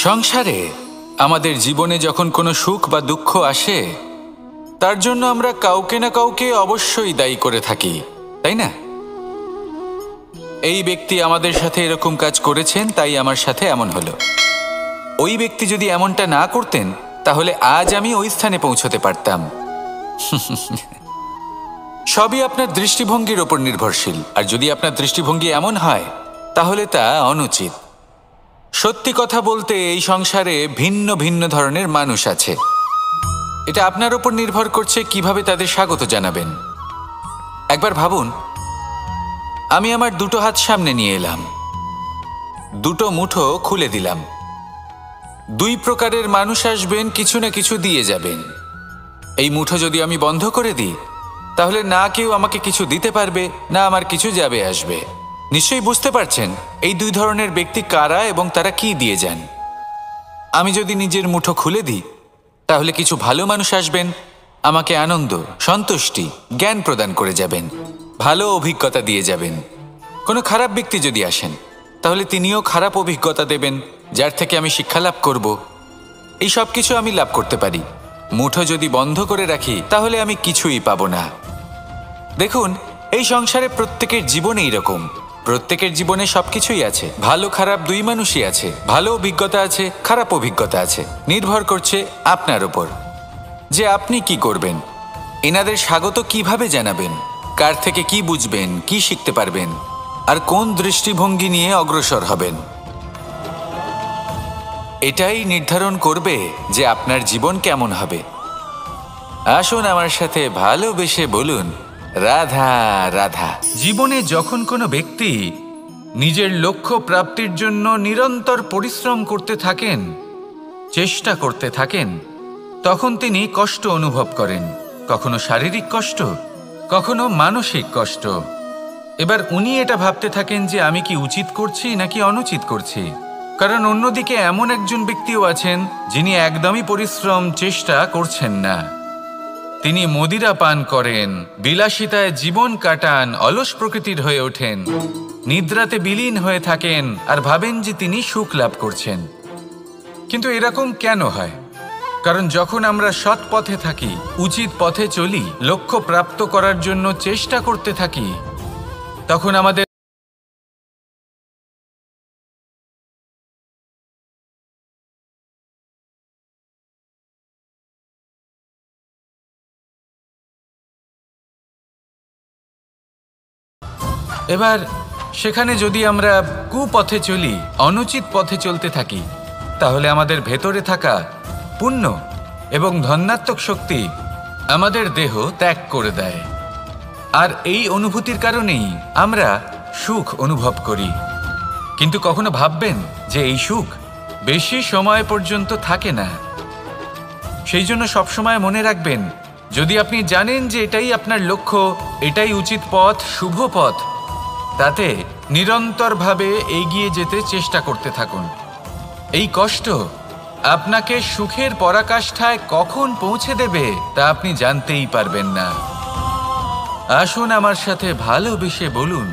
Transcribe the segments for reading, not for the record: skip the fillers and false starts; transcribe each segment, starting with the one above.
সংসারে আমাদের জীবনে যখন কোনো সুখ বা দুঃখ আসে তার জন্য আমরা কাউকে না কাউকে অবশ্যই দায়ী করে থাকি, তাই না? এই ব্যক্তি আমাদের সাথে এরকম কাজ করেছেন, তাই আমার সাথে এমন হলো। ওই ব্যক্তি যদি এমনটা না করতেন তাহলে আজ আমি ওই স্থানে পৌঁছতে পারতাম। সবই আপনার দৃষ্টিভঙ্গির ওপর নির্ভরশীল, আর যদি আপনার দৃষ্টিভঙ্গি এমন হয় তাহলে তা অনুচিত। সত্যি কথা বলতে এই সংসারে ভিন্ন ভিন্ন ধরনের মানুষ আছে। এটা আপনার ওপর নির্ভর করছে কিভাবে তাদের স্বাগত জানাবেন। একবার ভাবুন, আমি আমার দুটো হাত সামনে নিয়ে এলাম, দুটো মুঠো খুলে দিলাম। দুই প্রকারের মানুষ আসবেন, কিছু না কিছু দিয়ে যাবেন। এই মুঠো যদি আমি বন্ধ করে দিই তাহলে না কেউ আমাকে কিছু দিতে পারবে, না আমার কিছু যাবে আসবে। নিশ্চয়ই বুঝতে পারছেন এই দুই ধরনের ব্যক্তি কারা এবং তারা কি দিয়ে যান। আমি যদি নিজের মুঠো খুলে দিই তাহলে কিছু ভালো মানুষ আসবেন, আমাকে আনন্দ, সন্তুষ্টি, জ্ঞান প্রদান করে যাবেন, ভালো অভিজ্ঞতা দিয়ে যাবেন। কোনো খারাপ ব্যক্তি যদি আসেন তাহলে তিনিও খারাপ অভিজ্ঞতা দেবেন, যার থেকে আমি শিক্ষা লাভ করব। এই সব কিছু আমি লাভ করতে পারি। মুঠো যদি বন্ধ করে রাখি তাহলে আমি কিছুই পাবো না। দেখুন, এই সংসারে প্রত্যেকের জীবনে এইরকম। প্রত্যেকের জীবনে সবকিছুই আছে, ভালো খারাপ দুই মানুষই আছে, ভালো অভিজ্ঞতা আছে, খারাপ অভিজ্ঞতা আছে। নির্ভর করছে আপনার ওপর যে আপনি কি করবেন, এনাদের স্বাগত কিভাবে জানাবেন, কার থেকে কি বুঝবেন, কি শিখতে পারবেন, আর কোন দৃষ্টিভঙ্গি নিয়ে অগ্রসর হবেন। এটাই নির্ধারণ করবে যে আপনার জীবন কেমন হবে। আসুন আমার সাথে ভালোবেসে বলুন, রাধা রাধা। জীবনে যখন কোনো ব্যক্তি নিজের লক্ষ্য প্রাপ্তির জন্য নিরন্তর পরিশ্রম করতে থাকেন, চেষ্টা করতে থাকেন, তখন তিনি কষ্ট অনুভব করেন। কখনো শারীরিক কষ্ট, কখনো মানসিক কষ্ট। এবার উনি এটা ভাবতে থাকেন যে আমি কি উচিত করছি নাকি অনুচিত করছি। কারণ অন্যদিকে এমন একজন ব্যক্তিও আছেন যিনি একদমই পরিশ্রম, চেষ্টা করছেন না। তিনি মদিরা পান করেন, বিলাসিতায় জীবন কাটান, অলস প্রকৃতির হয়ে ওঠেন, নিদ্রাতে বিলীন হয়ে থাকেন আর ভাবেন যে তিনি সুখ লাভ করছেন। কিন্তু এরকম কেন হয়? কারণ যখন আমরা সৎ পথে থাকি, উচিত পথে চলি, লক্ষ্য প্রাপ্ত করার জন্য চেষ্টা করতে থাকি, তখন আমাদের এবার সেখানে যদি আমরা কুপথে চলি, অনুচিত পথে চলতে থাকি, তাহলে আমাদের ভেতরে থাকা পুণ্য এবং ধনাত্মক শক্তি আমাদের দেহ ত্যাগ করে দেয়। আর এই অনুভূতির কারণেই আমরা সুখ অনুভব করি। কিন্তু কখনো ভাববেন যে এই সুখ বেশি সময় পর্যন্ত থাকে না। সেই জন্য সবসময় মনে রাখবেন, যদি আপনি জানেন যে এটাই আপনার লক্ষ্য, এটাই উচিত পথ, শুভ পথ, তাতে নিরন্তরভাবে এগিয়ে যেতে চেষ্টা করতে থাকুন। এই কষ্ট আপনাকে সুখের পরাকাষ্ঠায় কখন পৌঁছে দেবে তা আপনি জানতেই পারবেন না। আসুন আমার সাথে ভালোবেসে বলুন,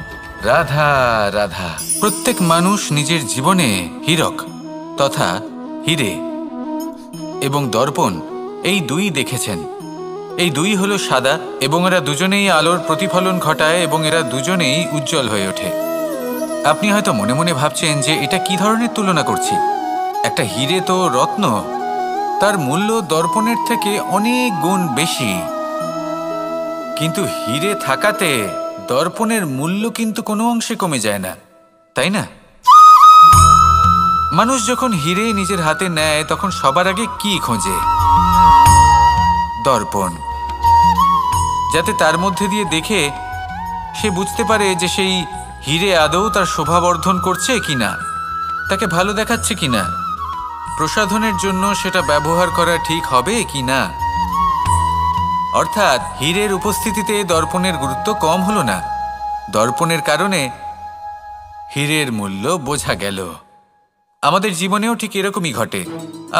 রাধা রাধা। প্রত্যেক মানুষ নিজের জীবনে হীরক তথা হীরে এবং দর্পণ এই দুই দেখেছেন। এই দুই হলো সাদা এবং এরা দুজনেই আলোর প্রতিফলন ঘটায় এবং এরা দুজনেই উজ্জ্বল হয়ে ওঠে। আপনি হয়তো মনে মনে ভাবছেন যে এটা কি ধরনের তুলনা করছি। একটা হীরে তো রত্ন, তার মূল্য দর্পণের থেকে অনেক গুণ বেশি। কিন্তু হীরে থাকাতে দর্পণের মূল্য কিন্তু কোনো অংশে কমে যায় না, তাই না? মানুষ যখন হীরে নিজের হাতে নেয় তখন সবার আগে কি খোঁজে? দর্পণ, যাতে তার মধ্যে দিয়ে দেখে সে বুঝতে পারে যে সেই হীরে আদৌ তার শোভাবর্ধন করছে কিনা, তাকে ভালো দেখাচ্ছে কিনা, প্রসাধনের জন্য সেটা ব্যবহার করা ঠিক হবে কিনা। অর্থাৎ হীরের উপস্থিতিতে দর্পণের গুরুত্ব কম হলো না, দর্পণের কারণে হীরের মূল্য বোঝা গেল। আমাদের জীবনেও ঠিক এরকমই ঘটে।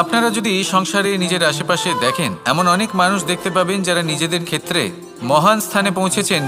আপনারা যদি সংসারে নিজের আশেপাশে দেখেন, এমন অনেক মানুষ দেখতে পাবেন যারা নিজেদের ক্ষেত্রে মহান স্থানে পৌঁছেছেন।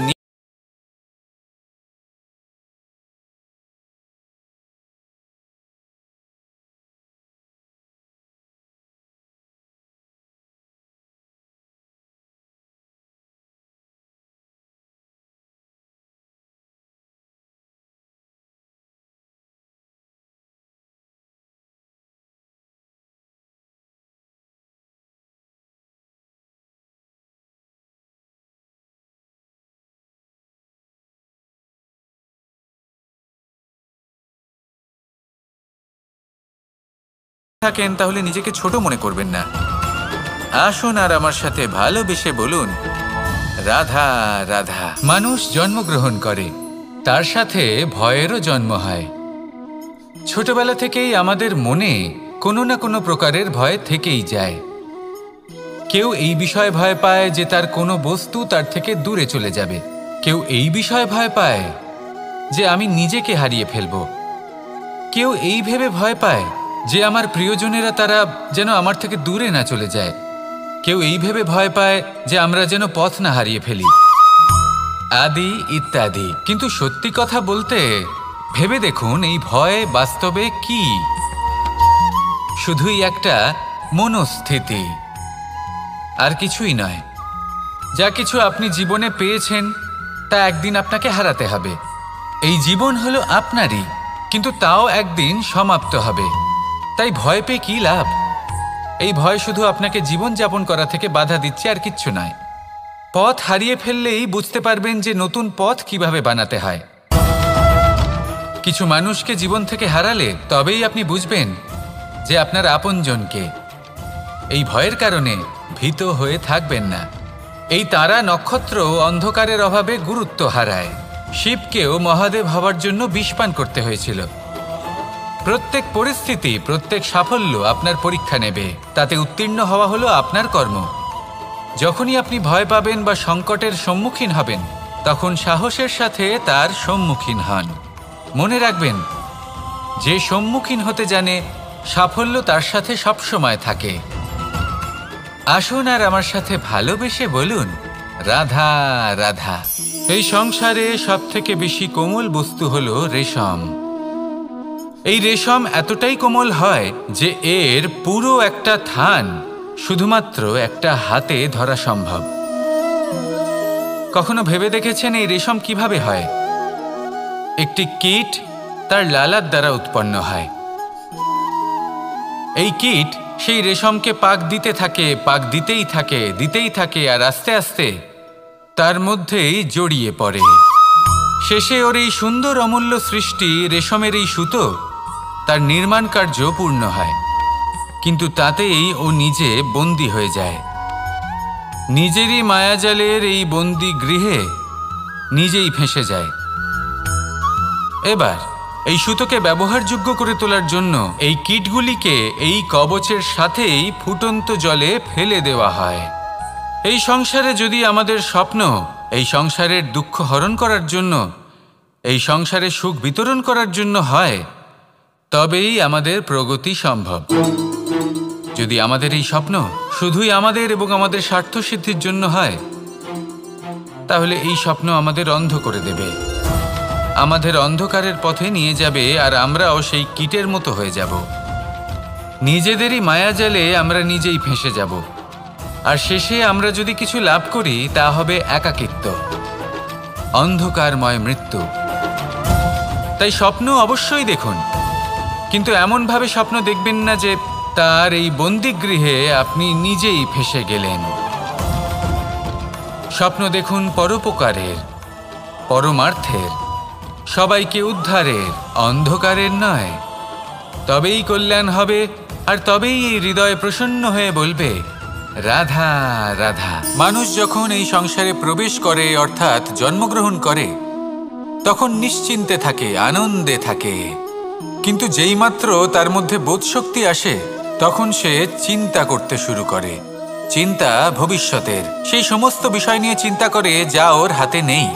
থাকেন তাহলে নিজেকে ছোট মনে করবেন না। আসুন আর আমার সাথে ভালোবেসে বলুন, রাধা রাধা। মানুষ জন্মগ্রহণ করে, তার সাথে ভয়েরও জন্ম হয়। ছোটবেলা থেকেই আমাদের মনে কোনো না কোনো প্রকারের ভয় থেকেই যায়। কেউ এই বিষয়ে ভয় পায় যে তার কোনো বস্তু তার থেকে দূরে চলে যাবে। কেউ এই বিষয়ে ভয় পায় যে আমি নিজেকে হারিয়ে ফেলব। কেউ এই ভেবে ভয় পায় যে আমার প্রিয়জনেরা তারা যেন আমার থেকে দূরে না চলে যায়। কেউ এই ভেবে ভয় পায় যে আমরা যেন পথ না হারিয়ে ফেলি, আদি ইত্যাদি। কিন্তু সত্যি কথা বলতে ভেবে দেখুন, এই ভয় বাস্তবে কি? শুধুই একটা মনস্থিতি, আর কিছুই নয়। যা কিছু আপনি জীবনে পেয়েছেন তা একদিন আপনাকে হারাতে হবে। এই জীবন হলো আপনারই, কিন্তু তাও একদিন সমাপ্ত হবে। তাই ভয় পেয়ে কি লাভ? এই ভয় শুধু আপনাকে জীবনযাপন করা থেকে বাধা দিচ্ছে, আর কিচ্ছু নয়। পথ হারিয়ে ফেললেই বুঝতে পারবেন যে নতুন পথ কিভাবে বানাতে হয়। কিছু মানুষকে জীবন থেকে হারালে তবেই আপনি বুঝবেন যে আপনার আপনজনকে। এই ভয়ের কারণে ভীত হয়ে থাকবেন না। এই তারা নক্ষত্র অন্ধকারের অভাবে গুরুত্ব হারায়। শিবকেও মহাদেব হওয়ার জন্য বিষপান করতে হয়েছিল। প্রত্যেক পরিস্থিতি, প্রত্যেক সাফল্য আপনার পরীক্ষা নেবে। তাতে উত্তীর্ণ হওয়া হলো আপনার কর্ম। যখনই আপনি ভয় পাবেন বা সংকটের সম্মুখীন হবেন, তখন সাহসের সাথে তার সম্মুখীন হন। মনে রাখবেন, যে সম্মুখীন হতে জানে সাফল্য তার সাথে সবসময় থাকে। আসুন আর আমার সাথে ভালোবেসে বলুন, রাধা রাধা। এই সংসারে সবথেকে বেশি কোমল বস্তু হলো রেশম। এই রেশম এতটাই কোমল হয় যে এর পুরো একটা থান শুধুমাত্র একটা হাতে ধরা সম্ভব। কখনো ভেবে দেখেছেন এই রেশম কিভাবে হয়? একটি কীট তার লালার দ্বারা উৎপন্ন হয়। এই কীট সেই রেশমকে পাক দিতে থাকে, পাক দিতেই থাকে, আর আস্তে আস্তে তার মধ্যেই জড়িয়ে পড়ে। শেষে ওর এই সুন্দর অমূল্য সৃষ্টি রেশমের এই সুতো, তার নির্মাণ কার্য পূর্ণ হয়। কিন্তু তাতেই ও নিজে বন্দী হয়ে যায়। নিজেরই মায়াজালের এই বন্দী গৃহে নিজেই ফেঁসে যায়। এবার এই সুতোকে ব্যবহারযোগ্য করে তোলার জন্য এই কীটগুলিকে এই কবচের সাথেই ফুটন্ত জলে ফেলে দেওয়া হয়। এই সংসারে যদি আমাদের স্বপ্ন এই সংসারের দুঃখ হরণ করার জন্য, এই সংসারে সুখ বিতরণ করার জন্য হয়, তবেই আমাদের প্রগতি সম্ভব। যদি আমাদের এই স্বপ্ন শুধুই আমাদের এবং আমাদের স্বার্থ সিদ্ধির জন্য হয়, তাহলে এই স্বপ্ন আমাদের অন্ধ করে দেবে, আমাদের অন্ধকারের পথে নিয়ে যাবে, আর আমরাও সেই কীটের মতো হয়ে যাব। নিজেদেরই মায়াজালে আমরা নিজেই ফেঁসে যাব, আর শেষে আমরা যদি কিছু লাভ করি তা হবে একাকিত্ব, অন্ধকারময় মৃত্যু। তাই স্বপ্ন অবশ্যই দেখুন, কিন্তু এমনভাবে স্বপ্ন দেখবেন না যে তার এই বন্দিগৃহে আপনি নিজেই ফেঁসে গেলেন। স্বপ্ন দেখুন পরোপকারের, পরমার্থের, সবাইকে উদ্ধারের, অন্ধকারের নয়। তবেই কল্যাণ হবে, আর তবেই এই হৃদয় প্রসন্ন হয়ে বলবে, রাধা রাধা। মানুষ যখন এই সংসারে প্রবেশ করে, অর্থাৎ জন্মগ্রহণ করে, তখন নিশ্চিন্তে থাকে, আনন্দে থাকে। কিন্তু যেইমাত্র তার মধ্যে বোধশক্তি আসে, তখন সে চিন্তা করতে শুরু করে। চিন্তা ভবিষ্যতের, সেই সমস্ত বিষয় নিয়ে চিন্তা করে যা ওর হাতে নেই।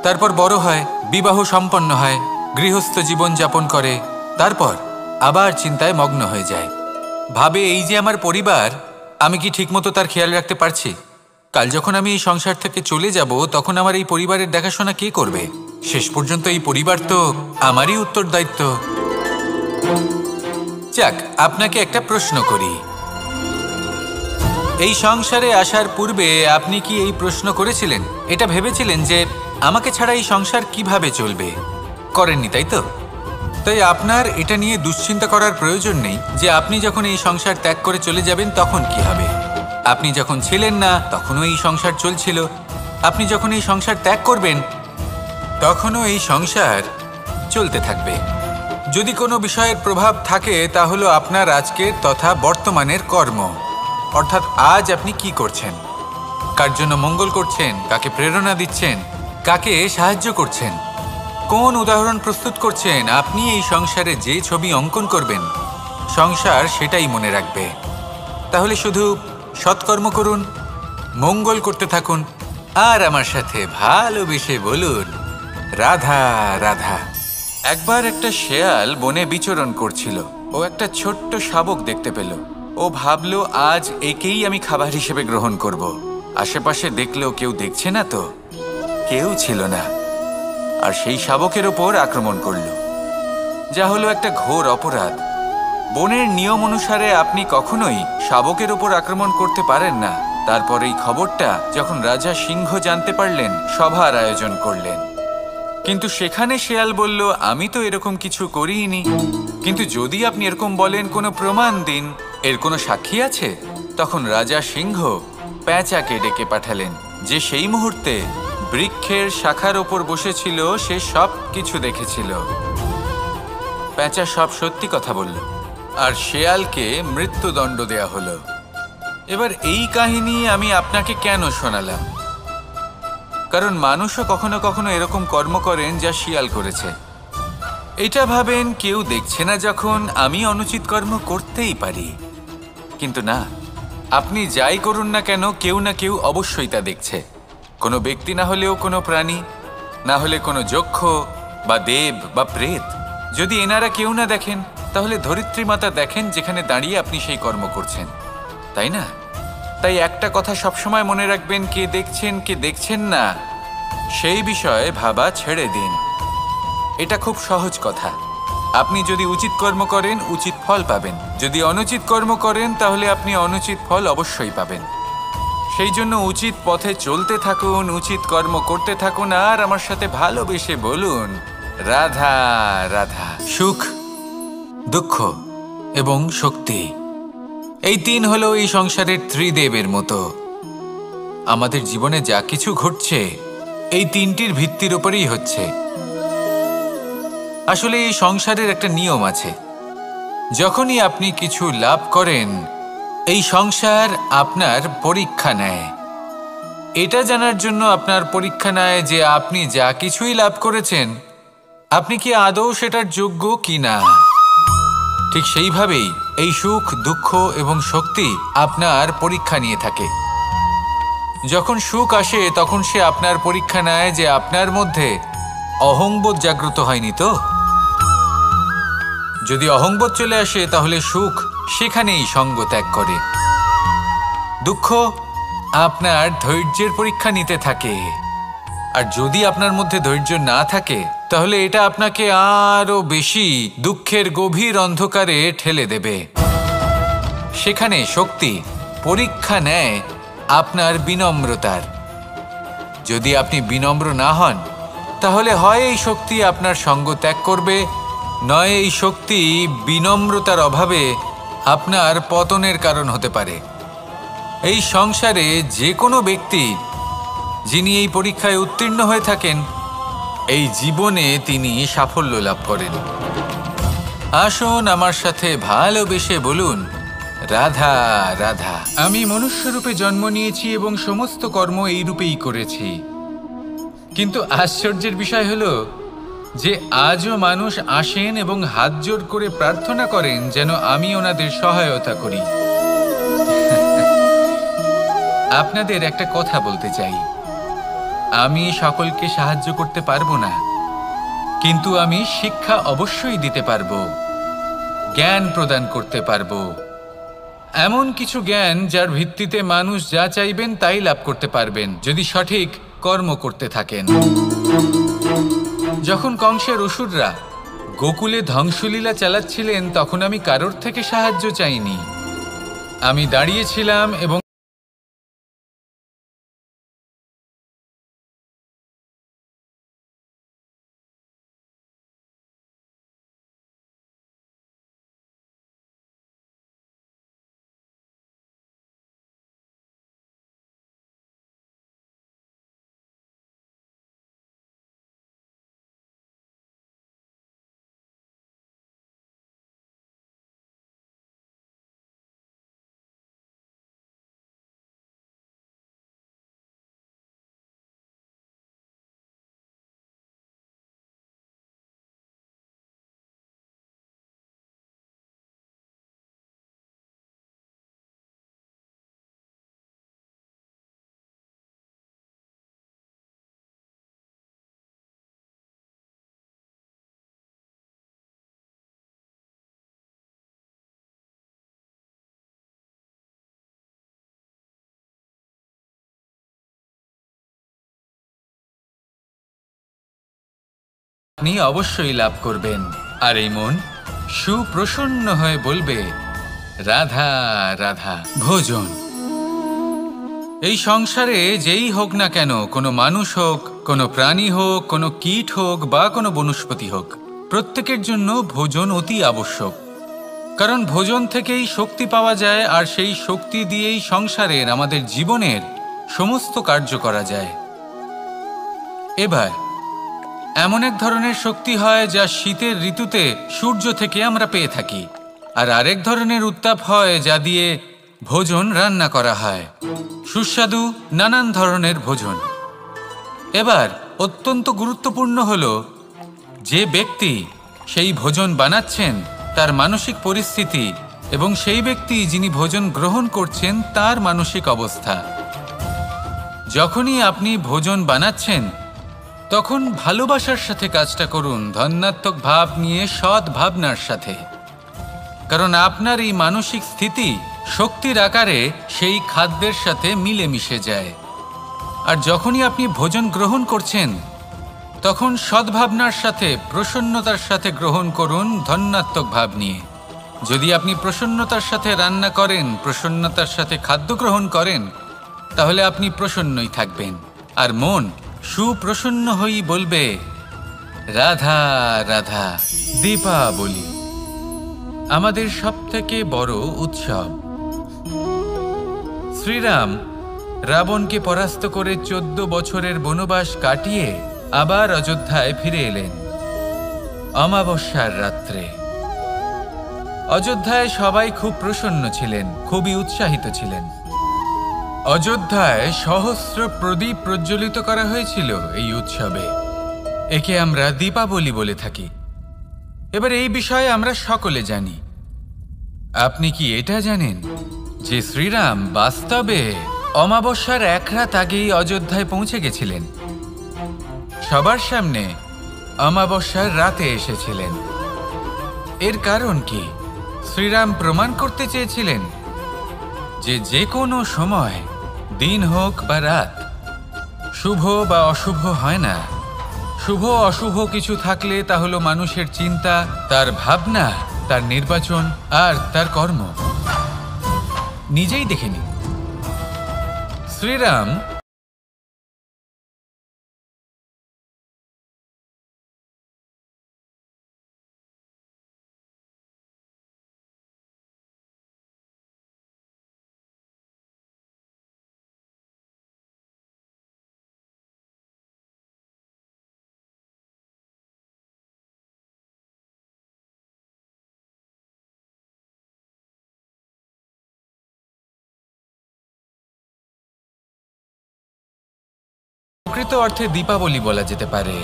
তারপর বড় হয়, বিবাহ সম্পন্ন হয়, গৃহস্থ জীবন যাপন করে, তারপর আবার চিন্তায় মগ্ন হয়ে যায়। ভাবে, এই যে আমার পরিবার, আমি কি ঠিকমতো তার খেয়াল রাখতে পারছি? কাল যখন আমি এই সংসার থেকে চলে যাব, তখন আমার এই পরিবারের দেখাশোনা কে করবে? শেষ পর্যন্ত এই পরিবার তো আমারই উত্তরদায়িত্ব। যাক, আপনাকে একটা প্রশ্ন করি। এই সংসারে আসার পূর্বে আপনি কি এই প্রশ্ন করেছিলেন, এটা ভেবেছিলেন যে আমাকে ছাড়া এই সংসার কিভাবে চলবে? করেননি, তাই তো? তাই আপনার এটা নিয়ে দুশ্চিন্তা করার প্রয়োজন নেই যে আপনি যখন এই সংসার ত্যাগ করে চলে যাবেন তখন কি হবে। আপনি যখন ছিলেন না তখনও এই সংসার চলছিল, আপনি যখন এই সংসার ত্যাগ করবেন তখনও এই সংসার চলতে থাকবে। যদি কোনো বিষয়ের প্রভাব থাকে তা হলো আপনার আজকের তথা বর্তমানের কর্ম, অর্থাৎ আজ আপনি কি করছেন, কার জন্য মঙ্গল করছেন, কাকে প্রেরণা দিচ্ছেন, কাকে সাহায্য করছেন, কোন উদাহরণ প্রস্তুত করছেন। আপনি এই সংসারে যে ছবি অঙ্কন করবেন, সংসার সেটাই মনে রাখবে। তাহলে শুধু সৎকর্ম করুন, মঙ্গল করতে থাকুন, আর আমার সাথে ভালোবেসে বলুন, রাধা রাধা। একবার একটা শেয়াল বনে বিচরণ করছিল। ও একটা ছোট্ট শাবক দেখতে পেল। ও ভাবলো, আজ একেই আমি খাবার হিসেবে গ্রহণ করব। আশেপাশে দেখলো কেউ দেখছে না, তো কেউ ছিল না, আর সেই শাবকের ওপর আক্রমণ করলো, যা হলো একটা ঘোর অপরাধ। বনের নিয়ম অনুসারে আপনি কখনোই শাবকের ওপর আক্রমণ করতে পারেন না। তারপর এই খবরটা যখন রাজা সিংহ জানতে পারলেন, সভার আয়োজন করলেন। কিন্তু সেখানে শেয়াল বলল, আমি তো এরকম কিছু করিনি। কিন্তু যদি আপনি এরকম বলেন, কোনো প্রমাণ দিন, এর কোনো সাক্ষী আছে? তখন রাজা সিংহ পেঁচাকে ডেকে পাঠালেন, যে সেই মুহূর্তে বৃক্ষের শাখার ওপর বসেছিল। সে সব কিছু দেখেছিল। পেঁচা সব সত্যি কথা বলল, আর শেয়ালকে মৃত্যুদণ্ড দেয়া হলো। এবার এই কাহিনী আমি আপনাকে কেন শোনালাম? কারণ মানুষও কখনো কখনো এরকম কর্ম করেন যা শিয়াল করেছে। এটা ভাবেন কেউ দেখছে না, যখন আমি অনুচিত কর্ম করতেই পারি। কিন্তু না, আপনি যাই করুন না কেন, কেউ না কেউ অবশ্যই তা দেখছে। কোনো ব্যক্তি না হলেও কোনো প্রাণী, না হলে কোনো যক্ষ বা দেব বা প্রেত। যদি এনারা কেউ না দেখেন, তাহলে ধরিত্রী মাতা দেখেন, যেখানে দাঁড়িয়ে আপনি সেই কর্ম করছেন, তাই না? তাই একটা কথা সবসময় মনে রাখবেন, কে দেখছেন কে দেখছেন না সেই বিষয়ে ভাবা ছেড়ে দিন। এটা খুব সহজ কথা। আপনি যদি উচিত কর্ম করেন, উচিত ফল পাবেন। যদি অনুচিত কর্ম করেন, তাহলে আপনি অনুচিত ফল অবশ্যই পাবেন। সেই জন্য উচিত পথে চলতে থাকুন, উচিত কর্ম করতে থাকুন, আর আমার সাথে ভালোবেসে বলুন, রাধা রাধা। সুখ, দুঃখ এবং শক্তি, এই তিন হলো এই সংসারের ত্রিদেবের মতো। আমাদের জীবনে যা কিছু ঘটছে, এই তিনটির ভিত্তির উপরেই হচ্ছে। আসলে এই সংসারের একটা নিয়ম আছে। যখনই আপনি কিছু লাভ করেন, এই সংসার আপনার পরীক্ষা নেয়। এটা জানার জন্য আপনার পরীক্ষা নেয় যে আপনি যা কিছুই লাভ করেছেন, আপনি কি আদৌ সেটার যোগ্য কি না। ঠিক সেইভাবেই এই সুখ, দুঃখ এবং শক্তি আপনার পরীক্ষা নিয়ে থাকে। যখন সুখ আসে, তখন সে আপনার পরীক্ষা নেয় যে আপনার মধ্যে অহংবোধ জাগ্রত হয়নি তো। যদি অহংবোধ চলে আসে, তাহলে সুখ সেখানেই সঙ্গ ত্যাগ করে। দুঃখ আপনার ধৈর্যের পরীক্ষা নিতে থাকে, আর যদি আপনার মধ্যে ধৈর্য না থাকে, তাহলে এটা আপনাকে আরো বেশি দুঃখের গভীর অন্ধকারে ঠেলে দেবে। সেখানে শক্তি পরীক্ষা নেয় আপনার বিনম্রতার। যদি আপনি বিনম্র না হন, তাহলে হয় এই শক্তি আপনার সঙ্গ ত্যাগ করবে, নয় এই শক্তি বিনম্রতার অভাবে আপনার পতনের কারণ হতে পারে। এই সংসারে যে কোনো ব্যক্তি যিনি এই পরীক্ষায় উত্তীর্ণ হয়ে থাকেন, এই জীবনে তিনি সাফল্য লাভ করেন। আসুন আমার সাথে ভালোবেসে বলুন, রাধা রাধা। আমি মনুষ্যরূপে জন্ম নিয়েছি এবং সমস্ত কর্ম এই রূপেই করেছি। কিন্তু আশ্চর্যের বিষয় হলো যে আজও মানুষ আসেন এবং হাত জোর করে প্রার্থনা করেন যেন আমি ওনাদের সহায়তা করি। আপনাদের একটা কথা বলতে চাই, আমি সকলকে সাহায্য করতে পারবো না, কিন্তু আমি শিক্ষা অবশ্যই দিতে পারবো, জ্ঞান প্রদান করতে পারবো। এমন কিছু জ্ঞান যার ভিত্তিতে মানুষ যা চাইবেন তাই লাভ করতে পারবেন, যদি সঠিক কর্ম করতে থাকেন। যখন কংসের অসুররা গোকুলে ধ্বংসলীলা চালাচ্ছিলেন, তখন আমি কারোর থেকে সাহায্য চাইনি। আমি দাঁড়িয়েছিলাম এবং আপনি অবশ্যই লাভ করবেন। আর এই মন সুপ্রসন্ন হয়ে বলবে, রাধা রাধা। ভোজন এই সংসারে যেই হোক না কেন, কোনো মানুষ হোক, কোনো প্রাণী হোক, কোনো কীট হোক বা কোনো বনস্পতি হোক, প্রত্যেকের জন্য ভোজন অতি আবশ্যক। কারণ ভোজন থেকেই শক্তি পাওয়া যায়, আর সেই শক্তি দিয়েই সংসারের, আমাদের জীবনের সমস্ত কার্য করা যায়। এবার এমন এক ধরনের শক্তি হয় যা শীতের ঋতুতে সূর্য থেকে আমরা পেয়ে থাকি, আর আরেক ধরনের উত্তাপ হয় যা দিয়ে ভোজন রান্না করা হয়, সুস্বাদু নানান ধরনের ভোজন। এবার অত্যন্ত গুরুত্বপূর্ণ হলো যে ব্যক্তি সেই ভোজন বানাচ্ছেন তার মানসিক পরিস্থিতি এবং সেই ব্যক্তি যিনি ভোজন গ্রহণ করছেন তার মানসিক অবস্থা। যখনই আপনি ভোজন বানাচ্ছেন তখন ভালোবাসার সাথে কাজটা করুন, ধন্যাত্মক ভাব নিয়ে, সৎ ভাবনার সাথে। কারণ আপনার এই মানসিক স্থিতি শক্তির আকারে সেই খাদ্যের সাথে মিলেমিশে যায়। আর যখনই আপনি ভোজন গ্রহণ করছেন তখন সদ্ভাবনার সাথে, প্রসন্নতার সাথে গ্রহণ করুন, ধন্যাত্মক ভাব নিয়ে। যদি আপনি প্রসন্নতার সাথে রান্না করেন, প্রসন্নতার সাথে খাদ্য গ্রহণ করেন, তাহলে আপনি প্রসন্নই থাকবেন। আর মন সুপ্রসন্ন হয়েই বলবে, রাধা রাধা। দীপাবলি আমাদের সবথেকে বড় উৎসব। শ্রীরাম রাবণকে পরাস্ত করে 14 বছরের বনবাস কাটিয়ে আবার অযোধ্যায় ফিরে এলেন অমাবস্যার রাত্রে। অযোধ্যায় সবাই খুব প্রসন্ন ছিলেন, খুবই উৎসাহিত ছিলেন। অযোধ্যায় সহস্র প্রদীপ প্রজ্বলিত করা হয়েছিল এই উৎসবে। একে আমরা দীপাবলি বলে থাকি। এবার এই বিষয়ে আমরা সকলে জানি। আপনি কি এটা জানেন যে শ্রীরাম বাস্তবে অমাবস্যার এক রাত আগেই অযোধ্যায় পৌঁছে গেছিলেন? সবার সামনে অমাবস্যার রাতে এসেছিলেন। এর কারণ কি? শ্রীরাম প্রমাণ করতে চেয়েছিলেন যে যে কোনো সময়, দিন হোক বা রাত, শুভ বা অশুভ হয় না। শুভ অশুভ কিছু থাকলে তা হলো মানুষের চিন্তা, তার ভাবনা, তার নির্বাচন আর তার কর্ম। নিজেই দেখে নিন। শ্রীরাম প্রকৃত অর্থে দীপাবলি বলা যেতে পারে।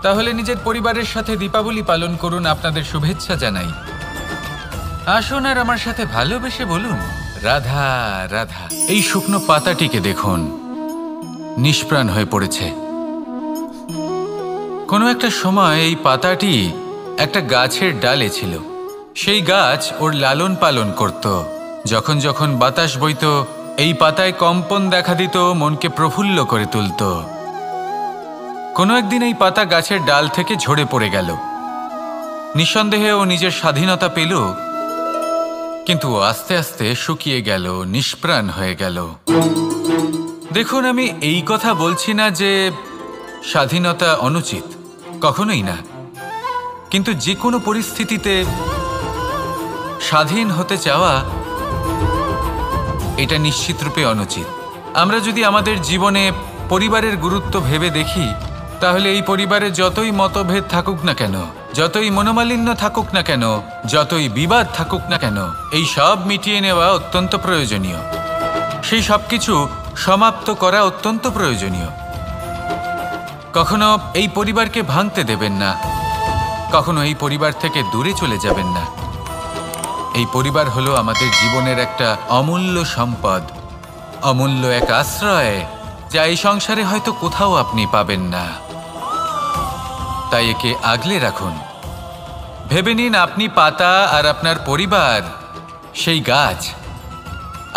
তাহলে নিজের পরিবারের সাথে দীপাবলি পালন করুন। আপনাদের শুভেচ্ছা জানাই। আসুন আর আমার সাথে ভালোবেসে বলুন, রাধা রাধা। এই শুকনো পাতাটিকে দেখুন, নিষ্প্রাণ হয়ে পড়েছে। কোনো একটা সময় এই পাতাটি একটা গাছের ডালে ছিল। সেই গাছ ওর লালন পালন করত। যখন যখন বাতাস বইত, এই পাতায় কম্পন দেখা দিত, মনকে প্রফুল্ল করে তুলত। কোনো একদিন এই পাতা গাছের ডাল থেকে ঝরে পড়ে গেল। নিঃসন্দেহে ও নিজের স্বাধীনতা পেল, কিন্তু আস্তে আস্তে শুকিয়ে গেল, নিষ্প্রাণ হয়ে গেল। দেখুন, আমি এই কথা বলছি না যে স্বাধীনতা অনুচিত, কখনোই না। কিন্তু যে কোনো পরিস্থিতিতে স্বাধীন হতে চাওয়া এটা নিশ্চিতরূপে অনুচিত। আমরা যদি আমাদের জীবনে পরিবারের গুরুত্ব ভেবে দেখি, তাহলে এই পরিবারে যতই মতভেদ থাকুক না কেন, যতই মনোমালিন্য থাকুক না কেন, যতই বিবাদ থাকুক না কেন, এই সব মিটিয়ে নেওয়া অত্যন্ত প্রয়োজনীয়। সেই সব কিছু সমাপ্ত করা অত্যন্ত প্রয়োজনীয়। কখনো এই পরিবারকে ভাঙতে দেবেন না, কখনো এই পরিবার থেকে দূরে চলে যাবেন না। এই পরিবার হলো আমাদের জীবনের একটা অমূল্য সম্পদ, অমূল্য এক আশ্রয়, যা এই সংসারে হয়তো কোথাও আপনি পাবেন না। তাই একে আগলে রাখুন। ভেবে নিন আপনি পাতা আর আপনার পরিবার সেই গাছ।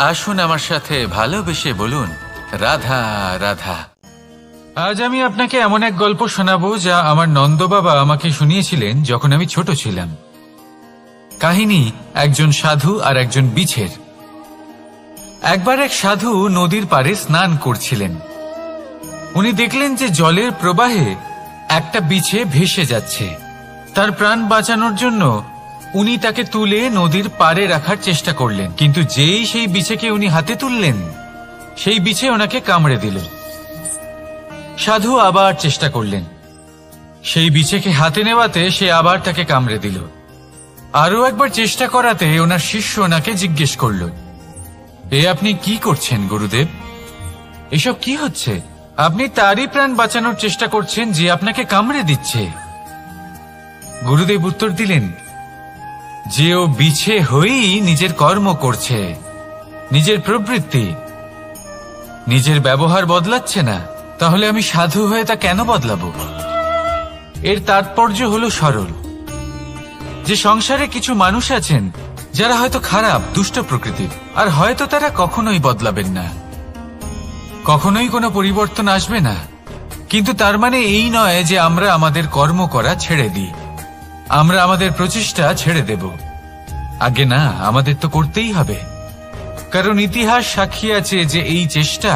আসুন আমার সাথে ভালোবেসে বলুন, রাধা রাধা। আজ আমি আপনাকে এমন এক গল্প শোনাবো যা আমার নন্দ বাবা আমাকে শুনিয়েছিলেন যখন আমি ছোট ছিলাম। কাহিনী একজন সাধু আর একজন বিছের। একবার এক সাধু নদীর পাড়ে স্নান করছিলেন। উনি দেখলেন যে জলের প্রবাহে একটা বিছে ভেসে যাচ্ছে। তার প্রাণ বাঁচানোর জন্য উনি তাকে তুলে নদীর পাড়ে রাখার চেষ্টা করলেন, কিন্তু যেই সেই বিছেকে উনি হাতে তুললেন, সেই বিছে ওনাকে কামড়ে দিল। সাধু আবার চেষ্টা করলেন, সেই বিছেকে হাতে নেওয়াতে সে আবার তাকে কামড়ে দিল। আরো একবার চেষ্টা করাতে ওনার শিষ্য ওনাকে জিজ্ঞেস করল, এ আপনি কি করছেন গুরুদেব? এসব কি হচ্ছে? আপনি তারই প্রাণ বাঁচানোর চেষ্টা করছেন যে আপনাকে কামড়ে দিচ্ছে। গুরুদেব উত্তর দিলেন, যে ও বিছে হয়েই নিজের কর্ম করছে, নিজের প্রবৃত্তি, নিজের ব্যবহার বদলাচ্ছে না, তাহলে আমি সাধু হয়ে তা কেন বদলাবো? এর তাৎপর্য হলো সরল, যে সংসারে কিছু মানুষ আছেন যারা হয়তো খারাপ, দুষ্ট প্রকৃতির, আর হয়তো তারা কখনোই বদলাবেন না, কখনোই কোনো পরিবর্তন আসবে না। কিন্তু তার মানে এই নয় যে আমরা আমাদের কর্ম করা ছেড়ে দিই, আমরা আমাদের প্রচেষ্টা ছেড়ে দেব। আগে না, আমাদের তো করতেই হবে, কারণ ইতিহাস সাক্ষী আছে যে এই চেষ্টা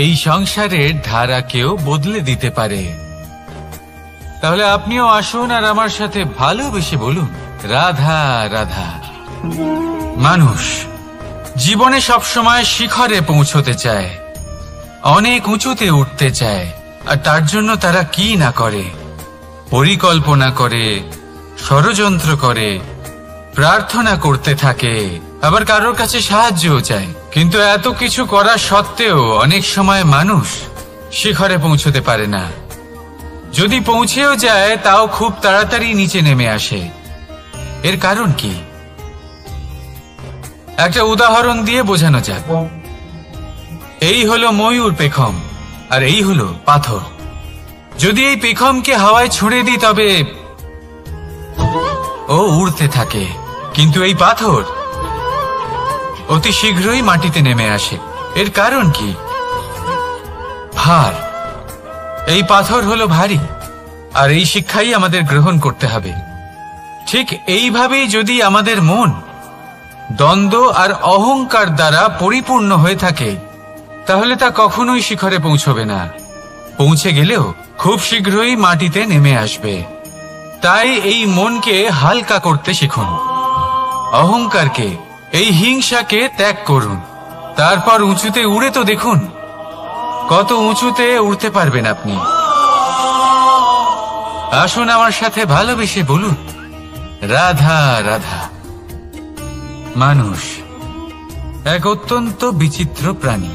এই সংসারের ধারাকেও বদলে দিতে পারে। তাহলে আপনিও আসুন আর আমার সাথে ভালোবেসে বলুন, রাধা রাধা। মানুষ জীবনে সবসময় শিখরে পৌঁছতে চায়, অনেক উঁচুতে উঠতে চায়, আর তার জন্য তারা কি না করে, পরিকল্পনা করে, ষড়যন্ত্র করে, প্রার্থনা করতে থাকে, আবার কারোর কাছে সাহায্যও চায়। কিন্তু এত কিছু করা সত্ত্বেও অনেক সময় মানুষ শিখরে পৌঁছতে পারে না। যদি পৌঁছেও যায় তাও খুব তাড়াতাড়ি নিচে নেমে আসে। এর কারণ কি? একটা উদাহরণ দিয়ে বোঝানো যাক। এই হলো ময়ূর পেখম, আর এই হলো পাথর। যদি এই পেখমকে হাওয়ায় ছুঁড়ে দিই তবে ও উড়তে থাকে, কিন্তু এই পাথর অতি শীঘ্রই মাটিতে নেমে আসে। এর কারণ কি? ভার। এই পাথর হলো ভারী, আর এই শিক্ষাই আমাদের গ্রহণ করতে হবে। ঠিক এইভাবেই যদি আমাদের মন দ্বন্দ্ব আর অহংকার দ্বারা পরিপূর্ণ হয়ে থাকে, তাহলে তা কখনোই শিখরে পৌঁছবে না। পৌঁছে গেলেও খুব শীঘ্রই মাটিতে নেমে আসবে। তাই এই মনকে হালকা করতে শিখুন, অহংকারকে, এই হিংসাকে ত্যাগ করুন। তারপর উঁচুতে উড়ে তো দেখুন কত উঁচুতে উড়তে পারবেন আপনি। আসুন আমার সাথে ভালোবেসে বলুন, রাধা রাধা। মানুষ এক অত্যন্ত বিচিত্র প্রাণী।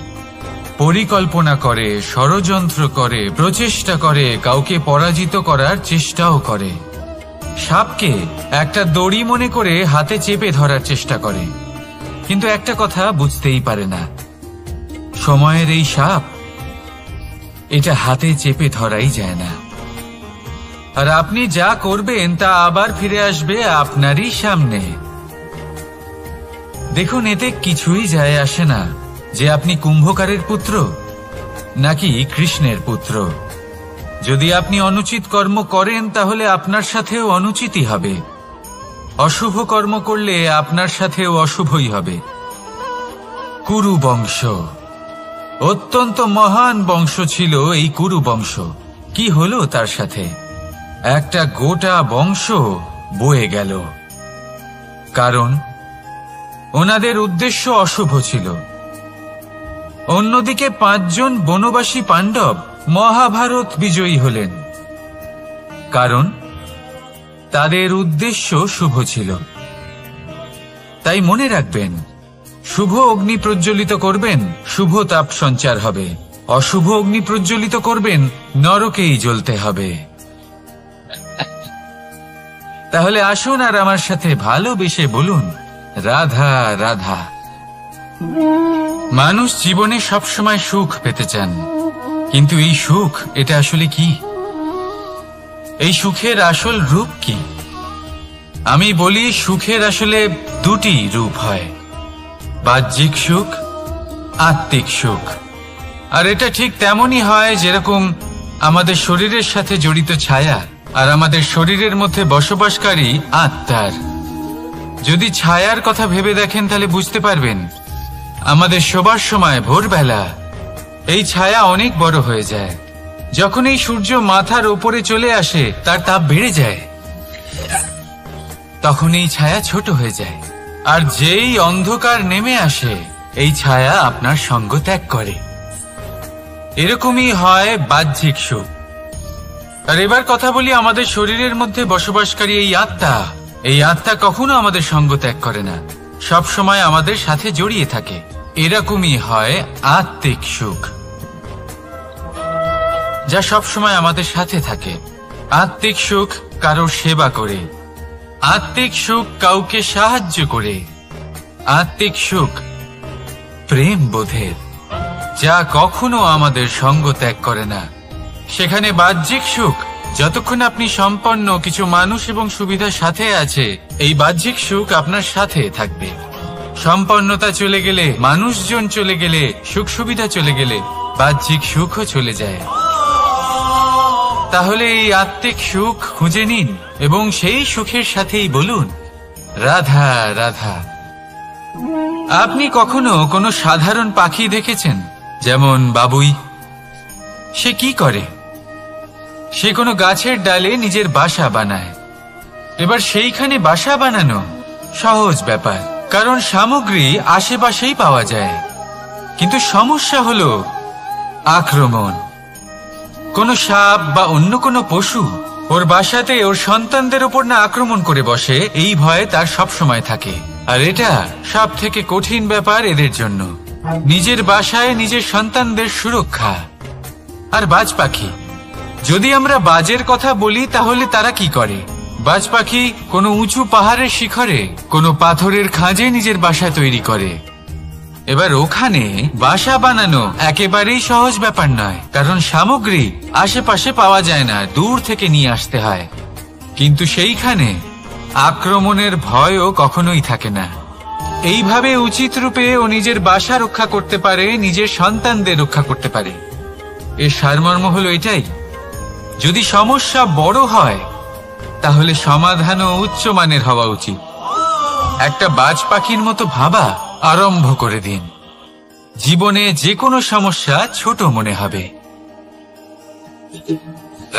পরিকল্পনা করে, ষড়যন্ত্র করে, প্রচেষ্টা করে, কাউকে পরাজিত করার চেষ্টাও করে। সাপকে একটা দড়ি মনে করে হাতে চেপে ধরার চেষ্টা করে, কিন্তু একটা কথা বুঝতেই পারে না, সময়ের এই সাপ, এটা হাতে চেপে ধরাই যায় না। আর আপনি যা করবেন তা আবার ফিরে আসবে আপনারই সামনে। দেখুন, এতে কিছুই যায় আসে না যে আপনি কুম্ভকারের পুত্র নাকি কৃষ্ণের পুত্র। যদি আপনি অনুচিত কর্ম করেন তাহলে আপনার সাথেও অনুচিতই হবে। অশুভ কর্ম করলে আপনার সাথেও অশুভই হবে। কুরু বংশ অত্যন্ত মহান বংশ ছিল। এই কুরু বংশ কি হলো তার সাথে? একটা গোটা বংশ বয়ে গেল, কারণ ওনাদের উদ্দেশ্য অশুভ ছিল। অন্যদিকে 5 জন বনবাসী পাণ্ডব মহাভারত বিজয়ী হলেন, কারণ তাদের উদ্দেশ্য শুভ ছিল। তাই মনে রাখবেন, শুভ অগ্নি প্রজ্বলিত করবেন, শুভ তাপ সঞ্চার হবে। অশুভ অগ্নি প্রজ্বলিত করবেন, নরকেই জ্বলতে হবে। তাহলে আসুন আর আমার সাথে ভালোবেসে বলুন, রাধা রাধা। মানুষ জীবনে সবসময় সুখ পেতে চান, কিন্তু এই সুখ, এটা আসলে কি? এই সুখের আসল রূপ কি? আমি বলি, সুখের আসলে 2টি রূপ হয়, বাহ্যিক সুখ, আত্মিক সুখ। আর এটা ঠিক তেমনই হয় যেরকম আমাদের শরীরের সাথে জড়িত ছায়া আর আমাদের শরীরের মধ্যে বসবাসকারী আত্মার। যদি ছায়ার কথা ভেবে দেখেন তাহলে বুঝতে পারবেন আমাদের শোবার সময় ভোরবেলা এই ছায়া অনেক বড় হয়ে যায়। যখন এই সূর্য মাথার উপরে চলে আসে তার তাপ বেড়ে যায়, তখন এই ছায়া ছোট হয়ে যায়। আর যেই অন্ধকার নেমে আসে এই ছায়া আপনার সঙ্গ ত্যাগ করে। এরকমই হয় বাহ্যিক সুখ। আর এবার কথা বলি আমাদের শরীরের মধ্যে বসবাসকারী এই আত্মা। এই আত্মা কখনো আমাদের সঙ্গ ত্যাগ করে না, সব সময় আমাদের সাথে জড়িয়ে থাকে। এরকমই হয় আত্মিক সুখ, যা সব সময় আমাদের সাথে থাকে। আত্মিক সুখ কারোর সেবা করে, আত্মিক সুখ কাউকে সাহায্য করে, আত্মিক সুখ প্রেম বোধের, যা কখনো আমাদের সঙ্গ ত্যাগ করে না। সেখানে বাহ্যিক সুখ, যতক্ষণ আপনি সম্পন্ন কিছু মানুষ এবং সুবিধার সাথে আছে, এই বাহ্যিক সুখ আপনার সাথে থাকবে। সম্পন্নতা চলে গেলে, মানুষজন চলে গেলে, সুখ সুবিধা চলে গেলে বাহ্যিক সুখও চলে যায়। তাহলে এই আত্মিক সুখ খুঁজে নিন এবং সেই সুখের সাথেই বলুন রাধা রাধা। আপনি কখনো কোনো সাধারণ পাখি দেখেছেন? যেমন বাবুই। সে কি করে? সে কোনো গাছের ডালে নিজের বাসা বানায়। এবার সেইখানে বাসা বানানো সহজ ব্যাপার, কারণ সামগ্রী আশেপাশেই পাওয়া যায়। কিন্তু সমস্যা হলো আক্রমণ। কোনো সাপ বা অন্য কোনো পশু ওর বাসাতে ওর সন্তানদের উপর না আক্রমণ করে বসে, এই ভয়ে তার সব সময় থাকে। আর এটা সব থেকে কঠিন ব্যাপার এদের জন্য, নিজের বাসায় নিজের সন্তানদের সুরক্ষা। আর বাজ পাখি, যদি আমরা বাজের কথা বলি তাহলে তারা কি করে? বাজ পাখি কোনো উঁচু পাহাড়ের শিখরে কোনো পাথরের খাঁজে নিজের বাসা তৈরি করে। এবার ওখানে বাসা বানানো একেবারেই সহজ ব্যাপার নয়, কারণ সামগ্রী আশেপাশে পাওয়া যায় না, দূর থেকে নিয়ে আসতে হয়। কিন্তু সেইখানে আক্রমণের ভয়ও কখনোই থাকে না। এইভাবে উচিত রূপে ও নিজের বাসা রক্ষা করতে পারে, নিজের সন্তানদের রক্ষা করতে পারে। এর সারমর্ম হলো এটাই, যদি সমস্যা বড় হয় তাহলে সমাধানও উচ্চমানের হওয়া উচিত। একটা বাজ পাখির মতো ভাবা আরম্ভ করে দিন। জীবনে যে কোনো সমস্যা ছোট মনে হবে।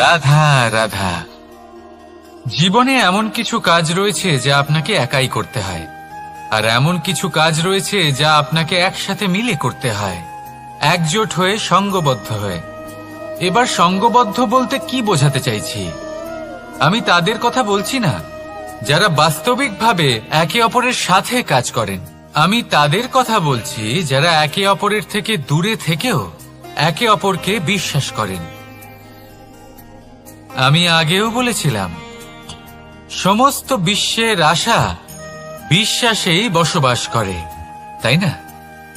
রাধা রাধা। জীবনে এমন কিছু কাজ রয়েছে যা আপনাকে একাই করতে হয়, আর এমন কিছু কাজ রয়েছে যা আপনাকে একসাথে মিলে করতে হয়, একজোট হয়ে, সঙ্গবদ্ধ হয়ে। এবার সঙ্গবদ্ধ বলতে কি বোঝাতে চাইছি? আমি তাদের কথা বলছি না যারা বাস্তবিকভাবে একে অপরের সাথে কাজ করেন। আমি তাদের কথা বলছি যারা একে অপরের থেকে দূরে থেকেও একে অপরকে বিশ্বাস করেন। আমি আগেও বলেছিলাম, সমস্ত বিশ্বের আশা বিশ্বাসেই বসবাস করে, তাই না?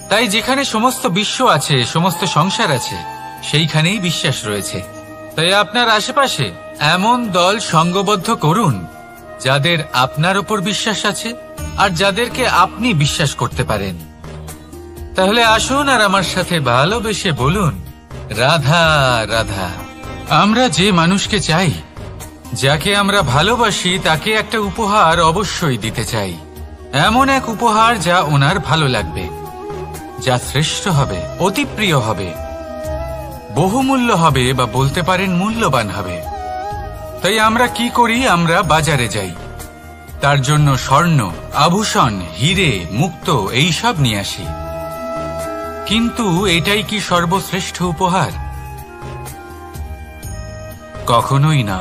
তাই যেখানে সমস্ত বিশ্ব আছে, সমস্ত সংসার আছে, সেইখানেই বিশ্বাস রয়েছে। তাই আপনার আশেপাশে এমন দল সঙ্গবদ্ধ করুন যাদের আপনার উপর বিশ্বাস আছে আর যাদেরকে আপনি বিশ্বাস করতে পারেন। তাহলে আসুন আর আমার সাথে ভালোবেসে বলুন রাধা রাধা। আমরা যে মানুষকে চাই, যাকে আমরা ভালোবাসি, তাকে একটা উপহার অবশ্যই দিতে চাই। এমন এক উপহার যা ওনার ভালো লাগবে, যা শ্রেষ্ঠ হবে, অতি প্রিয় হবে, বহুমূল্য হবে, বা বলতে পারেন মূল্যবান হবে। তাই আমরা কি করি? আমরা বাজারে যাই, তার জন্য স্বর্ণ, আভূষণ, হিরে, মুক্ত এইসব নিয়ে আসি। কিন্তু এটাই কি সর্বশ্রেষ্ঠ উপহার? কখনোই না।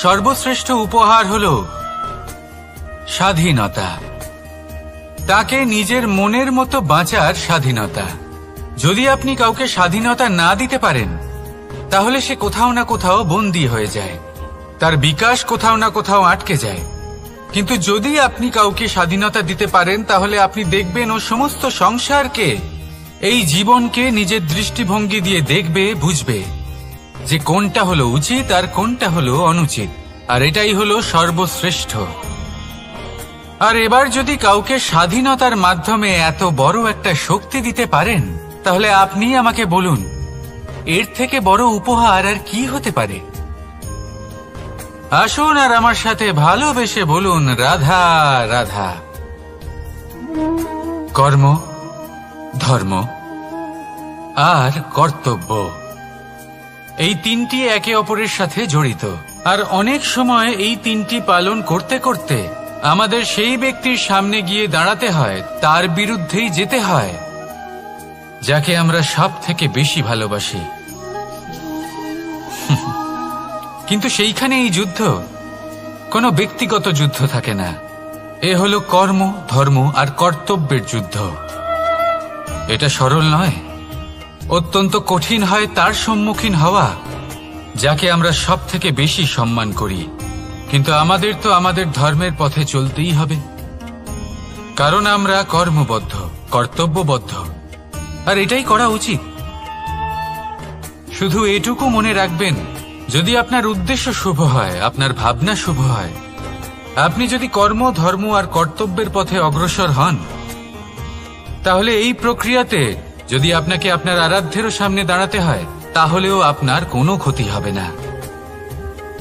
সর্বশ্রেষ্ঠ উপহার হলো স্বাধীনতা, তাকে নিজের মনের মতো বাঁচার স্বাধীনতা। যদি আপনি কাউকে স্বাধীনতা না দিতে পারেন, তাহলে সে কোথাও না কোথাও বন্দী হয়ে যায়, তার বিকাশ কোথাও না কোথাও আটকে যায়। কিন্তু যদি আপনি কাউকে স্বাধীনতা দিতে পারেন, তাহলে আপনি দেখবেন ও সমস্ত সংসারকে, এই জীবনকে নিজের দৃষ্টিভঙ্গি দিয়ে দেখবে, বুঝবে যে কোনটা হলো উচিত আর কোনটা হলো অনুচিত। আর এটাই হলো সর্বশ্রেষ্ঠ। আর এবার যদি কাউকে স্বাধীনতার মাধ্যমে এত বড় একটা শক্তি দিতে পারেন, তাহলে আপনি আমাকে বলুন, এর থেকে বড় উপহার আর কি হতে পারে? আসুন আর আমার সাথে ভালোবেসে বলুন, রাধা রাধা। কর্ম, ধর্ম আর কর্তব্য, এই তিনটি একে অপরের সাথে জড়িত। আর অনেক সময় এই তিনটি পালন করতে করতে আমাদের সেই ব্যক্তির সামনে গিয়ে দাঁড়াতে হয়, তার বিরুদ্ধেই যেতে হয় যাকে আমরা সব থেকে বেশি ভালোবাসি। কিন্তু সেইখানে এই যুদ্ধ কোনো ব্যক্তিগত যুদ্ধ থাকে না, এ হলো কর্ম, ধর্ম আর কর্তব্যের যুদ্ধ। এটা সরল নয়, অত্যন্ত কঠিন হয় তার সম্মুখীন হওয়া যাকে আমরা সব থেকে বেশি সম্মান করি। কিন্তু আমাদের তো আমাদের ধর্মের পথে চলতেই হবে, কারণ আমরা কর্মবদ্ধ, কর্তব্যবদ্ধ, আর এটাই করা উচিত। শুধু এটুকু মনে রাখবেন, যদি আপনার উদ্দেশ্য শুভ হয়, আপনার ভাবনা শুভ হয়, আপনি যদি কর্ম, ধর্ম আর কর্তব্যের পথে অগ্রসর হন, তাহলে এই প্রক্রিয়াতে যদি আপনাকে আপনার আরাধ্যেরও সামনে দাঁড়াতে হয়, তাহলেও আপনার কোনো ক্ষতি হবে না।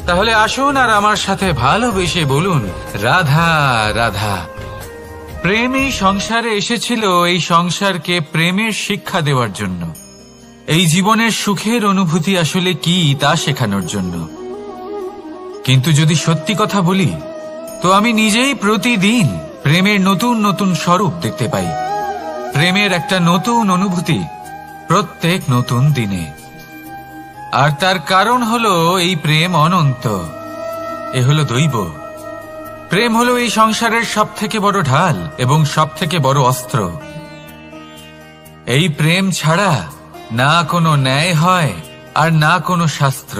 তাহলে আসুন আর আমার সাথে ভালোবেসে বলুন, রাধা রাধা। প্রেম এই সংসারে এসেছিল এই সংসারকে প্রেমের শিক্ষা দেওয়ার জন্য, এই জীবনের সুখের অনুভূতি আসলে কি তা শেখানোর জন্য। কিন্তু যদি সত্যি কথা বলি, তো আমি নিজেই প্রতিদিন প্রেমের নতুন নতুন স্বরূপ দেখতে পাই, প্রেমের একটা নতুন অনুভূতি প্রত্যেক নতুন দিনে। আর তার কারণ হলো এই প্রেম অনন্ত, এ হলো দৈব। প্রেম হলো এই সংসারের সব থেকে বড় ঢাল এবং সব থেকে বড় অস্ত্র। এই প্রেম ছাড়া না কোনো ন্যায় হয় আর না কোনো শাস্ত্র,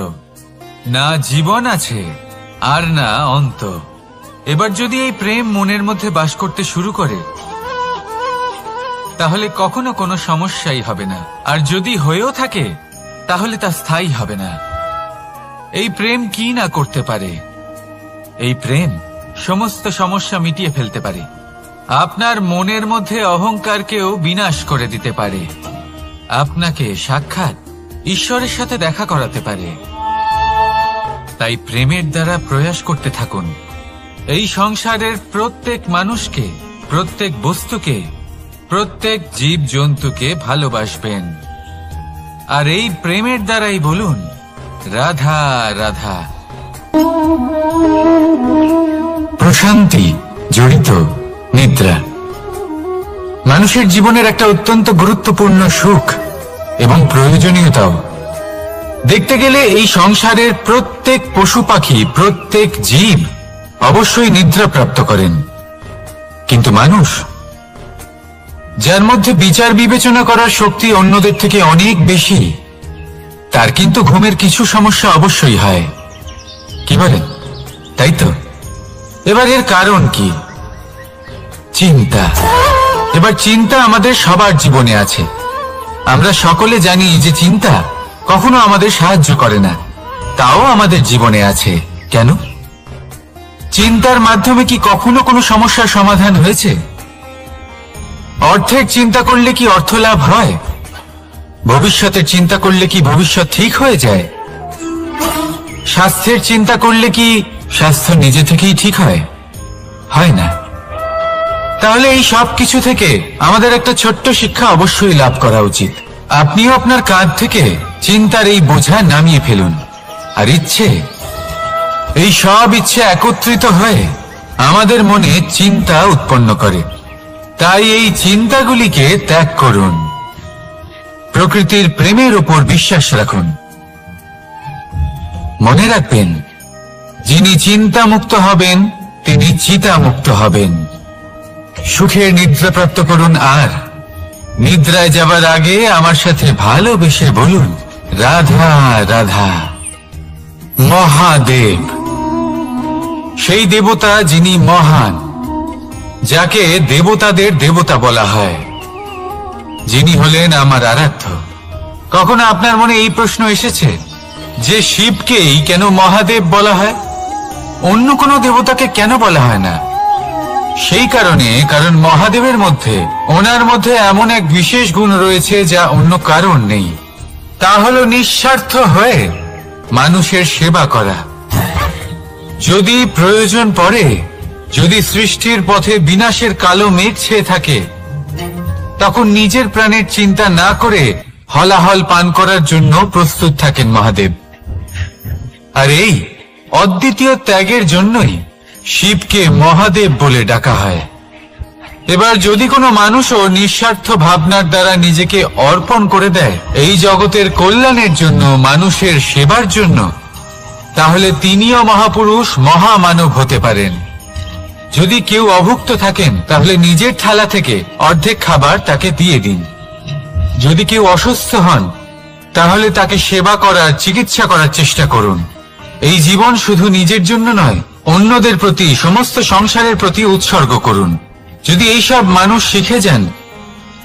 না জীবন আছে আর না অন্ত। এবার যদি এই প্রেম মনের মধ্যে বাস করতে শুরু করে, তাহলে কখনো কোনো সমস্যাই হবে না, আর যদি হয়েও থাকে তাহলে তা স্থায়ী হবে না। এই প্রেম কি না করতে পারে? এই প্রেম সমস্ত সমস্যা মিটিয়ে ফেলতে পারে, আপনার মনের মধ্যে অহংকারকেও বিনাশ করে দিতে পারে, আপনাকে সাক্ষাৎ ঈশ্বরের সাথে দেখা করাতে পারে। তাই প্রেমের দ্বারা প্রয়াস করতে থাকুন, এই সংসারের প্রত্যেক মানুষকে, প্রত্যেক বস্তুকে, প্রত্যেক জীব জন্তুকে ভালোবাসবেন। আর এই প্রেমের দ্বারাই বলুন, রাধা রাধা। প্রশান্তি জড়িত নিদ্রা মানুষের জীবনের একটা অত্যন্ত গুরুত্বপূর্ণ সুখ এবং প্রয়োজনীয়তাও। দেখতে গেলে এই সংসারের প্রত্যেক পশু পাখি, প্রত্যেক জীব অবশ্যই নিদ্রা প্রাপ্ত করেন, কিন্তু মানুষ, যার মধ্যে বিচার বিবেচনা করার শক্তি অন্যদের থেকে অনেক বেশি, তার কিন্তু ঘুমের কিছু সমস্যা অবশ্যই হয়। কি বলেন? তাই তো। এবার এর কারণ কি? চিন্তা। এবার চিন্তা আমাদের সবার জীবনে আছে। আমরা সকলে জানি যে চিন্তা কখনো আমাদের সাহায্য করে না, তাও আমাদের জীবনে আছে। কেন? চিন্তার মাধ্যমে কি কখনো কোনো সমস্যার সমাধান হয়েছে? অর্থের চিন্তা করলে কি অর্থ লাভ হয়? ভবিষ্যতের চিন্তা করলে কি ভবিষ্যৎ ঠিক হয়ে যায়? স্বাস্থ্যের চিন্তা করলে কি স্বাস্থ্য নিজে থেকেই ঠিক হয়? হয় না। তাহলে এই সব কিছু থেকে আমাদের একটা ছোট্ট শিক্ষা অবশ্যই লাভ করা উচিত। আপনিও আপনার কাঁধ থেকে চিন্তার এই বোঝা নামিয়ে ফেলুন। আর ইচ্ছে, এই সব ইচ্ছে একত্রিত হয়ে আমাদের মনে চিন্তা উৎপন্ন করে। তাই এই চিন্তাগুলিকে ত্যাগ করুন, প্রকৃতির প্রেমের উপর বিশ্বাস রাখুন। মনে রাখবেন, যিনি চিন্তা মুক্ত হবেন তিনি চিতা মুক্ত হবেন। সুখের নিদ্রা প্রাপ্ত করুন, আর নিদ্রায় যাবার আগে আমার সাথে ভালোবেসে বলুন, রাধা রাধা। মহাদেব, সেই দেবতা যিনি মহান, যাকে দেবতাদের দেবতা বলা হয়, যিনি হলেন আমার আরাধ্য। কখনো আপনার মনে এই প্রশ্ন এসেছে যে শিবকেই কেন মহাদেব বলা হয়, অন্য কোনো দেবতাকে কেন বলা হয় না? সেই কারণ মহাদেবের মধ্যে ওনার মধ্যে এমন এক বিশেষ গুণ রয়েছে যা অন্য কারণ নেই। তা হলো নিঃস্বার্থ হয়ে মানুষের সেবা করা। যদি প্রয়োজন পড়ে, যদি সৃষ্টির পথে বিনাশের কালো মেঘ ছেয়ে থাকে, তখন নিজের প্রাণের চিন্তা না করে হলাহল পান করার জন্য প্রস্তুত থাকেন মহাদেব। আর এই অদ্বিতীয় ত্যাগের জন্যই শিবকে মহাদেব বলে ডাকা হয়। এবার যদি কোনো মানুষও নিঃস্বার্থ ভাবনার দ্বারা নিজেকে অর্পণ করে দেয় এই জগতের কল্যাণের জন্য, মানুষের সেবার জন্য, তাহলে তিনিও মহাপুরুষ, মহামানব হতে পারেন। যদি কেউ অভুক্ত থাকেন তাহলে নিজের থালা থেকে অর্ধেক খাবার তাকে দিয়ে দিন। যদি কেউ অসুস্থ হন তাহলে তাকে সেবা করার, চিকিৎসা করার চেষ্টা করুন। এই জীবন শুধু নিজের জন্য নয়, অন্যদের প্রতি, সমস্ত সংসারের প্রতি উৎসর্গ করুন। যদি এইসব মানুষ শিখে যান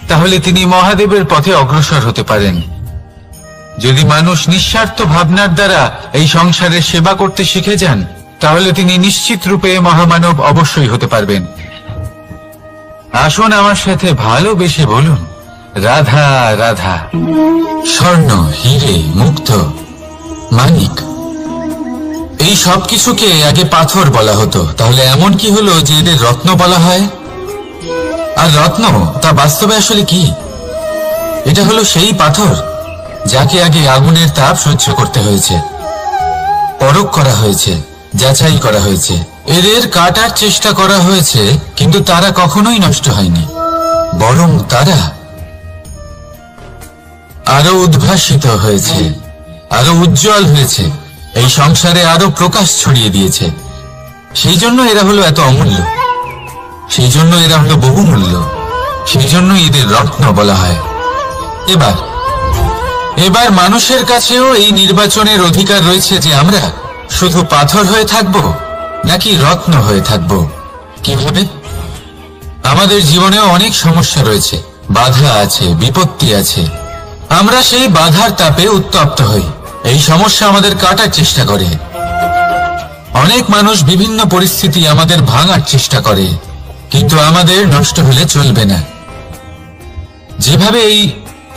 তাহলে তিনি মহাদেবের পথে অগ্রসর হতে পারেন। যদি মানুষ নিঃস্বার্থ ভাবনার দ্বারা এই সংসারের সেবা করতে শিখে যান তাহলে তিনি নিশ্চিত রূপে মহামানব অবশ্যই হতে পারবেন। আসুন আমার সাথে ভালোবেসে বলুন, রাধা রাধা। স্বর্ণ, হিরে, মুক্ত, মানিক, এই সব কিছুকে আগে পাথর বলা হতো। তাহলে এমন কি হলো যে এদের রত্ন বলা হয়? আর রত্ন তা বাস্তবে আসলে কি? এটা হলো সেই পাথর যাকে আগে আগুনের তাপ সহ্য করতে হয়েছে, পরখ করা হয়েছে, যাচাই করা হয়েছে, এদের কাটার চেষ্টা করা হয়েছে, কিন্তু তারা কখনোই নষ্ট হয়নি, বরং তারা আরো উদ্ভাসিত হয়েছে, আরো উজ্জ্বল হয়েছে, এই সংসারে আরো প্রকাশ ছড়িয়ে দিয়েছে। সেই জন্য এরা হলো এত অমূল্য, সেই জন্য এরা হলো বহুমূল্য, সেই জন্য এদের রত্ন বলা হয়। এবার মানুষের কাছেও এই নির্বাচনের অধিকার রয়েছে যে আমরা শুধু পাথর হয়ে থাকব নাকি রত্ন হয়ে থাকব। কিভাবে? আমাদের জীবনেও অনেক সমস্যা রয়েছে, বাধা আছে, বিপত্তি আছে। আমরা সেই বাধার তাপে উত্তপ্ত হই, এই সমস্যা আমাদের কাটার চেষ্টা করে। অনেক মানুষ বিভিন্ন পরিস্থিতি আমাদের ভাঙার চেষ্টা করে, কিন্তু আমাদের নষ্ট হলে চলবে না। যেভাবে এই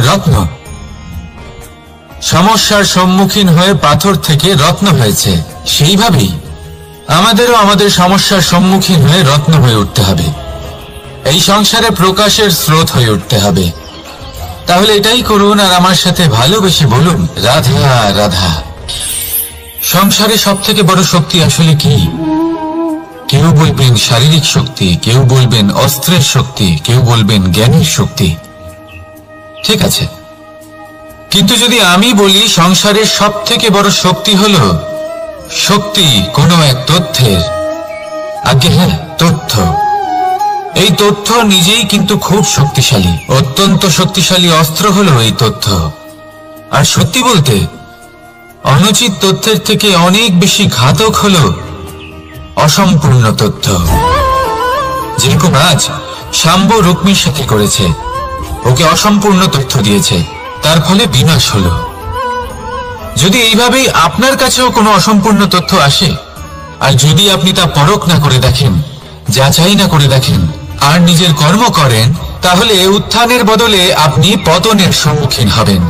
রত্ন সমস্যার সম্মুখীন হয়ে পাথর থেকে রত্ন হয়েছে, সেইভাবেই আমাদেরও আমাদের সমস্যার সম্মুখীন হয়ে রত্ন হয়ে উঠতে হবে, এই সংসারে প্রকাশের স্রোত হয়ে উঠতে হবে। তাহলে এটাই করুন আর আমার সাথে ভালোবেসে বলুন, রাধা রাধা। সংসারে সব থেকে বড় শক্তি আসলে কি? কেউ বলবেন শারীরিক শক্তি, কেউ বলবেন অস্ত্রের শক্তি, কেউ বলবেন জ্ঞানের শক্তি। ঠিক আছে, কিন্তু যদি আমি বলি সংসারের সব থেকে বড় শক্তি হলো শক্তি কোনো এক তথ্যের, আগে হ্যাঁ, তথ্য। এই তথ্য নিজেই কিন্তু খুব শক্তিশালী, অত্যন্ত শক্তিশালী অস্ত্র হলো এই তথ্য। আর সত্যি বলতে অনুচিত তথ্যের থেকে অনেক বেশি ঘাতক হলো অসম্পূর্ণ তথ্য। যেরকম আজ শাম্ব রুক্মির সাথে করেছে, ওকে অসম্পূর্ণ তথ্য দিয়েছে, তার ফলে বিনাশ হলো। যদি এইভাবেই আপনার কাছেও কোনো অসম্পূর্ণ তথ্য আসে, আর যদি আপনি তা পরখ না করে দেখেন, যাচাই না করে দেখেন, আর নিজের কর্ম করেন, তাহলে উত্থানের বদলে আপনি পতনের সম্মুখীন হবেন,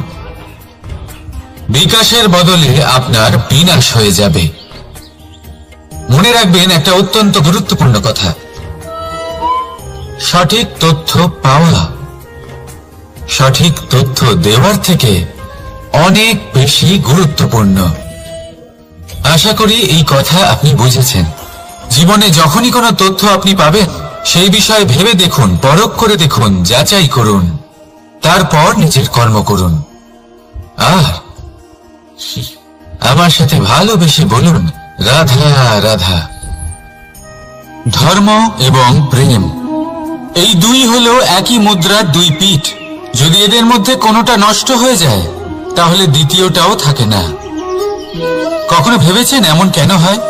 বিকাশের বদলে আপনার বিনাশ হয়ে যাবে। মনে রাখবেন একটা অত্যন্ত গুরুত্বপূর্ণ কথা, সঠিক তথ্য পাওয়া সঠিক তথ্য দেওয়ার থেকে অনেক বেশি গুরুত্বপূর্ণ। আশা করি এই কথা আপনি বুঝেছেন। জীবনে যখনই কোনো তথ্য আপনি পাবেন, সেই বিষয়ে ভেবে দেখুন, পরখ করে দেখুন, যাচাই করুন, তারপর নিজের কর্ম করুন। আর আমার সাথে ভালোবেসে বলুন, রাধা রাধা। ধর্ম এবং প্রেম, এই দুই হলো একই মুদ্রার দুই পিঠ। যদি এদের মধ্যে কোনোটা নষ্ট হয়ে যায় তাহলে দ্বিতীয়টাও থাকে না। কখনো ভেবেছেন এমন কেন হয়?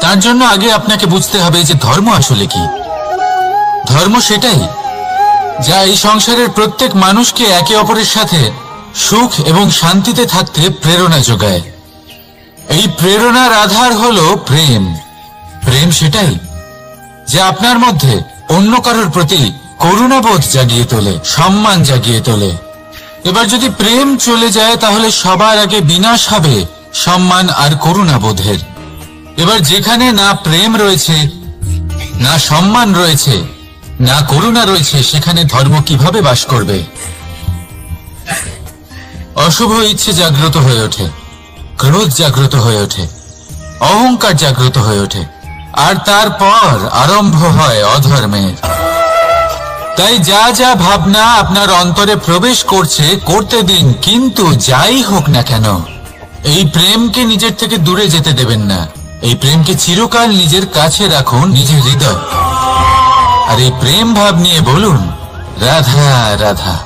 তার জন্য আগে আপনাকে বুঝতে হবে যে ধর্ম আসলে কি। ধর্ম সেটাই যা এই সংসারের প্রত্যেক মানুষকে একে অপরের সাথে সুখ এবং শান্তিতে থাকতে প্রেরণা যোগায়। এই প্রেরণার আধার হলো প্রেম। প্রেম সেটাই যা আপনার মধ্যে অন্য কারোর প্রতি করুণাবোধ জাগিয়ে তোলে, সম্মান জাগিয়ে তোলে। এবার যদি প্রেম চলে যায় তাহলে সবার আগে বিনাশ হবে সম্মান আর করুণাবোধের। এবার যেখানে না প্রেম রয়েছে, না সম্মান রয়েছে, না করুণা রয়েছে, সেখানে ধর্ম কিভাবে বাস করবে? অশুভ ইচ্ছে জাগ্রত হয়ে ওঠে, ক্রোধ জাগ্রত হয়ে ওঠে, অহংকার জাগ্রত হয়ে ওঠে, আর তারপর আরম্ভ হয় অধর্মের। তাই যা যা ভাবনা আপনার অন্তরে প্রবেশ করছে করতে দিন, কিন্তু যাই হোক না কেন এই প্রেমকে নিজের থেকে দূরে যেতে দেবেন না। এই প্রেমকে চিরকাল নিজের কাছে রাখুন, নিজের হৃদয়। আর এই প্রেম ভাব নিয়ে বলুন, রাধা রাধা।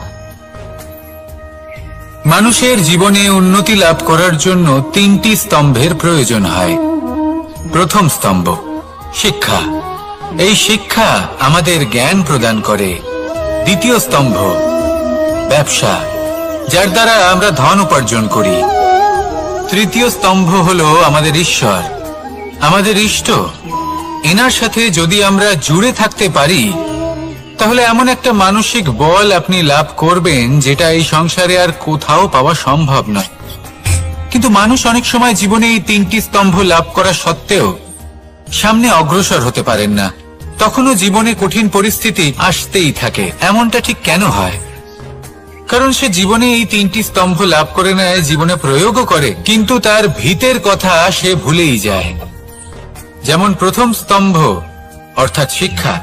মানুষের জীবনে উন্নতি লাভ করার জন্য 3টি স্তম্ভের প্রয়োজন হয়। প্রথম স্তম্ভ শিক্ষা। এই শিক্ষা আমাদের জ্ঞান প্রদান করে। দ্বিতীয় স্তম্ভ ব্যবসা, যার দ্বারা আমরা ধন উপার্জন করি। তৃতীয় স্তম্ভ হলো আমাদের ঈশ্বর, আমাদের ইষ্ট। এনার সাথে যদি আমরা জুড়ে থাকতে পারি তাহলে এমন একটা মানসিক বল আপনি লাভ করবেন যেটা এই সংসারে আর কোথাও পাওয়া সম্ভব নয়। কিন্তু মানুষ অনেক সময় জীবনে এই 3টি স্তম্ভ লাভ করা সত্ত্বেও সামনে অগ্রসর হতে পারেন না। তখনও জীবনে কঠিন পরিস্থিতি আসতেই থাকে। এমনটা ঠিক কেন হয়? কারণ সে জীবনে এই 3টি স্তম্ভ লাভ করে নেয়, জীবনে প্রয়োগও করে, কিন্তু তার ভিতের কথা সে ভুলেই যায়। যেমন প্রথম স্তম্ভ অর্থাৎ শিক্ষা।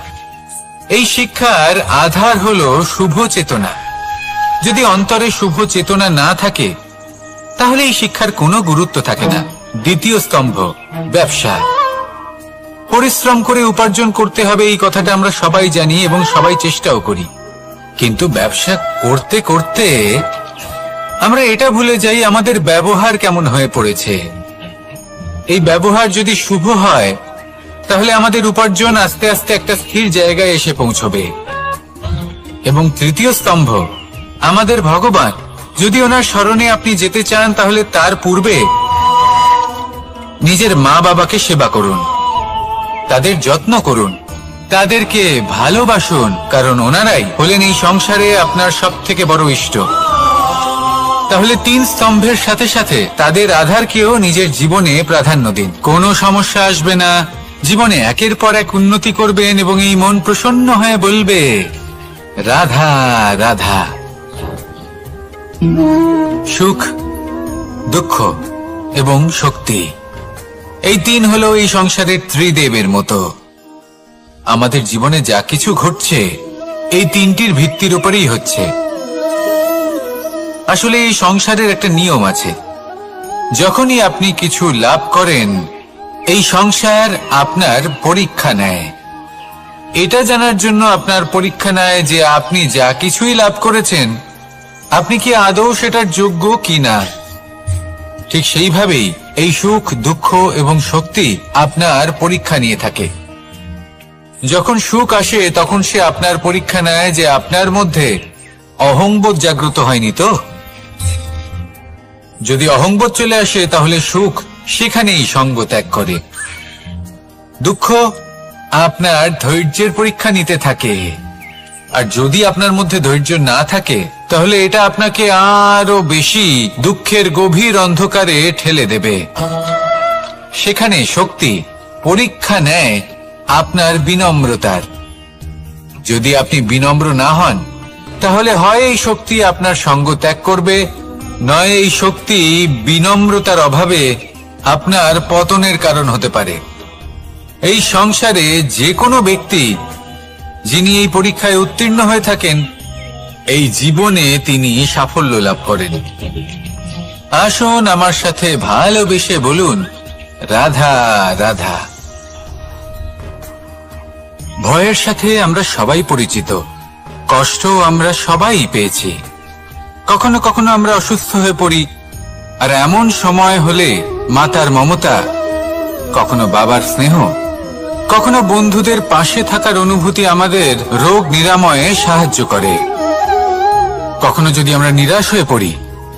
এই শিক্ষার আধার হলো শুভ চেতনা। যদি অন্তরে শুভ চেতনা না থাকে তাহলে এই শিক্ষার কোনো গুরুত্ব থাকে না। দ্বিতীয় স্তম্ভ ব্যবসা। পরিশ্রম করে উপার্জন করতে হবে, এই কথাটা আমরা সবাই জানি এবং সবাই চেষ্টাও করি। কিন্তু ব্যবসা করতে করতে আমরা এটা ভুলে যাই আমাদের ব্যবহার কেমন হয়ে পড়েছে। এই ব্যবহার যদি শুভ হয় তাহলে আমাদের উপার্জন আস্তে আস্তে একটা স্থির জায়গায় এসে পৌঁছবে। এবং তৃতীয় স্তম্ভ আমাদের ভগবান। যদি ওনার শরণে আপনি যেতে চান তাহলে তার পূর্বে নিজের মা বাবাকে সেবা করুন, তাদের যত্ন করুন, তাদেরকে ভালোবাসুন, কারণ ওনারাই হলেন এই সংসারে আপনার সবথেকে বড় ইষ্ট। তাহলে 3 স্তম্ভের সাথে সাথে তাদের আধারকেও নিজের জীবনে প্রাধান্য দিন। কোনো সমস্যা আসবে না, জীবনে একের পর এক উন্নতি করবেন এবং এই মন প্রসন্ন হয়ে বলবে রাধা রাধা। সুখ, দুঃখ এবং শক্তি, এই 3 হলো এই সংসারের ত্রিদেবের মতো। আমাদের জীবনে যা কিছু ঘটছে এই 3টির ভিত্তির উপরেই হচ্ছে। আসলে এই সংসারের একটা নিয়ম আছে, যখনই আপনি কিছু লাভ করেন এই সংসার আপনার পরীক্ষা নেয়। এটা জানার জন্য আপনার পরীক্ষা নেয় যে আপনি যা কিছুই লাভ করেছেন আপনি কি আদৌ সেটার যোগ্য কিনা। ঠিক সেইভাবেই এই সুখ, দুঃখ এবং শক্তি আপনার পরীক্ষা নিয়ে থাকে। যখন সুখ আসে তখন সে আপনার পরীক্ষা নেয় যে আপনার মধ্যে অহংবোধ জাগ্রত হয়নি তো। যদি অহংবোধ চলে আসে তাহলে সুখ সেখানেই সঙ্গ ত্যাগ করে। দুঃখ আপনার ধৈর্যের পরীক্ষা নিতে থাকে, আর যদি আপনার মধ্যে ধৈর্য না থাকে তাহলে এটা আপনাকে আরো বেশি দুঃখের গভীর অন্ধকারে ঠেলে দেবে। সেখানে শক্তি পরীক্ষা নেয় আপনার বিনম্রতার। যদি আপনি বিনম্র না হন তাহলে হয় এই শক্তি আপনার সঙ্গ ত্যাগ করবে, নয় এই শক্তি বিনম্রতার অভাবে আপনার পতনের কারণ হতে পারে। এই সংসারে যে কোনো ব্যক্তি যিনি এই পরীক্ষায় উত্তীর্ণ হয়ে থাকেন এই জীবনে তিনি সাফল্য লাভ করেন। আসুন আমার সাথে ভালোবেসে বলুন রাধা রাধা। ভয়ের সাথে আমরা সবাই পরিচিত, কষ্ট আমরা সবাই পেয়েছি। কখনো কখনো আমরা অসুস্থ হয়ে পড়ি, আর এমন সময় হলে মাতার মমতা, কখনো বাবার স্নেহ, কখনো বন্ধুদের পাশে থাকার অনুভূতি আমাদের রোগ নিরাময়ে সাহায্য করে। কখনো যদি আমরা নিরাশ হয়ে পড়ি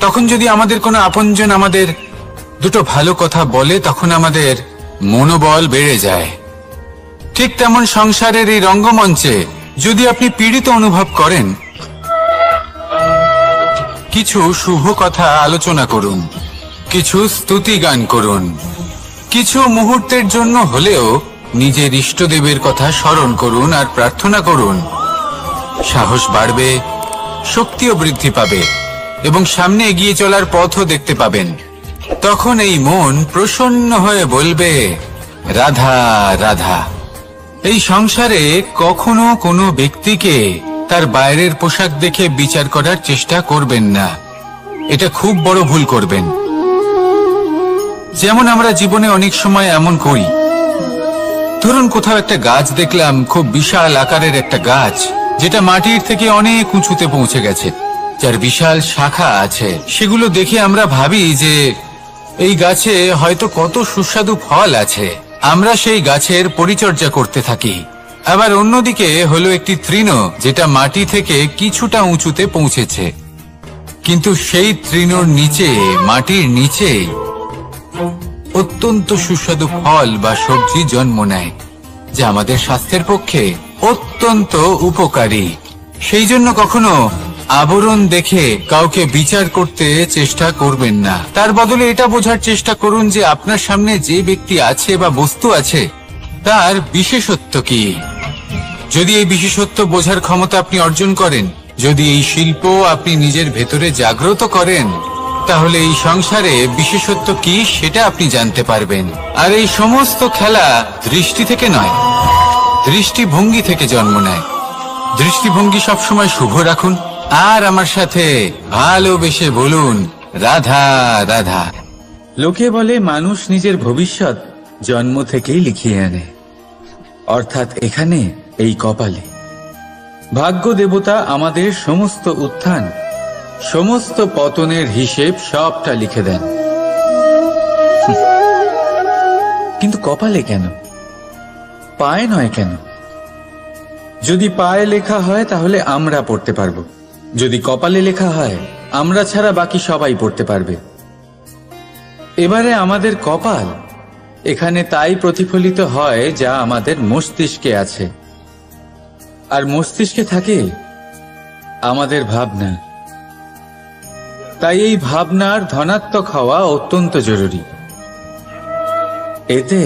তখন যদি আমাদের কোনো আপনজন আমাদের দুটো ভালো কথা বলে তখন আমাদের মনোবল বেড়ে যায়। ঠিক তেমন সংসারের এই রঙ্গমঞ্চে যদি আপনি পীড়িত অনুভব করেন, কিছু শুভ কথা আলোচনা করুন, কিছু স্তুতি গান করুন, কিছু মুহূর্তের জন্য হলেও নিজের ইষ্টদেবের কথা স্মরণ করুন আর প্রার্থনা করুন। সাহস বাড়বে, শক্তিও বৃদ্ধি পাবে এবং সামনে এগিয়ে চলার পথও দেখতে পাবেন। তখন এই মন প্রসন্ন হয়ে বলবে, রাধা রাধা। এই সংসারে কখনো কোনো ব্যক্তিকে তার বাইরের পোশাক দেখে বিচার করার চেষ্টা করবেন না, এটা খুব বড় ভুল করবেন। যেমন আমরা জীবনে অনেক সময় এমন করি, ধরুন কোথাও একটা গাছ দেখলাম, খুব বিশাল আকারের একটা গাছ, যেটা মাটির থেকে অনেক উঁচুতে পৌঁছে গেছে, যার বিশাল শাখা আছে। সেগুলো দেখে আমরা ভাবি যে এই গাছে হয়তো কত সুস্বাদু ফল আছে, আমরা সেই গাছের পরিচর্যা করতে থাকি। আবার অন্যদিকে হলো একটি তৃণ, যেটা মাটি থেকে কিছুটা উঁচুতে পৌঁছেছে, কিন্তু সেই তৃণর নিচে, মাটির নিচে অত্যন্ত সুস্বাদু ফল বা সবজি জন্ম নেয়, যা আমাদের স্বাস্থ্যের পক্ষে অত্যন্ত উপকারী। সেই জন্য কখনো আবরণ দেখে কাউকে বিচার করতে চেষ্টা করবেন না। তার বদলে এটা বোঝার চেষ্টা করুন যে আপনার সামনে যে ব্যক্তি আছে বা বস্তু আছে তার বিশেষত্ব কি। যদি এই বিশেষত্ব বোঝার ক্ষমতা আপনি অর্জন করেন, যদি এই শিল্প আপনি নিজের ভেতরে জাগ্রত করেন, তাহলে এই সংসারে বিশেষত্ব কি সেটা আপনি জানতে পারবেন। আর এই সমস্ত খেলা দৃষ্টি থেকে নয়, দৃষ্টিভঙ্গি থেকে জন্ম নেয়। দৃষ্টিভঙ্গি সবসময় শুভ রাখুন আর আমার সাথে ভালোবেসে বলুন, রাধা রাধা। লোকে বলে মানুষ নিজের ভবিষ্যৎ জন্ম থেকেই লিখিয়ে আনে, অর্থাৎ এখানে এই কপালে। ভাগ্য দেবতা আমাদের সমস্ত উত্থান, সমস্ত পতনের হিসেব সবটা লিখে দেন। কিন্তু কপালে কেন, পায়ে নয় কেন? যদি পায়ে লেখা হয় তাহলে আমরা পড়তে পারবো, যদি কপালে লেখা হয় আমরা ছাড়া বাকি সবাই পড়তে পারবে। এবারে আমাদের কপাল এখানে তাই প্রতিফলিত হয় যা আমাদের মস্তিষ্কে আছে, আর মস্তিষ্কে থাকে আমাদের ভাবনা। তাই এই ভাবনার ধনাত্মক হওয়া অত্যন্ত জরুরি। এতে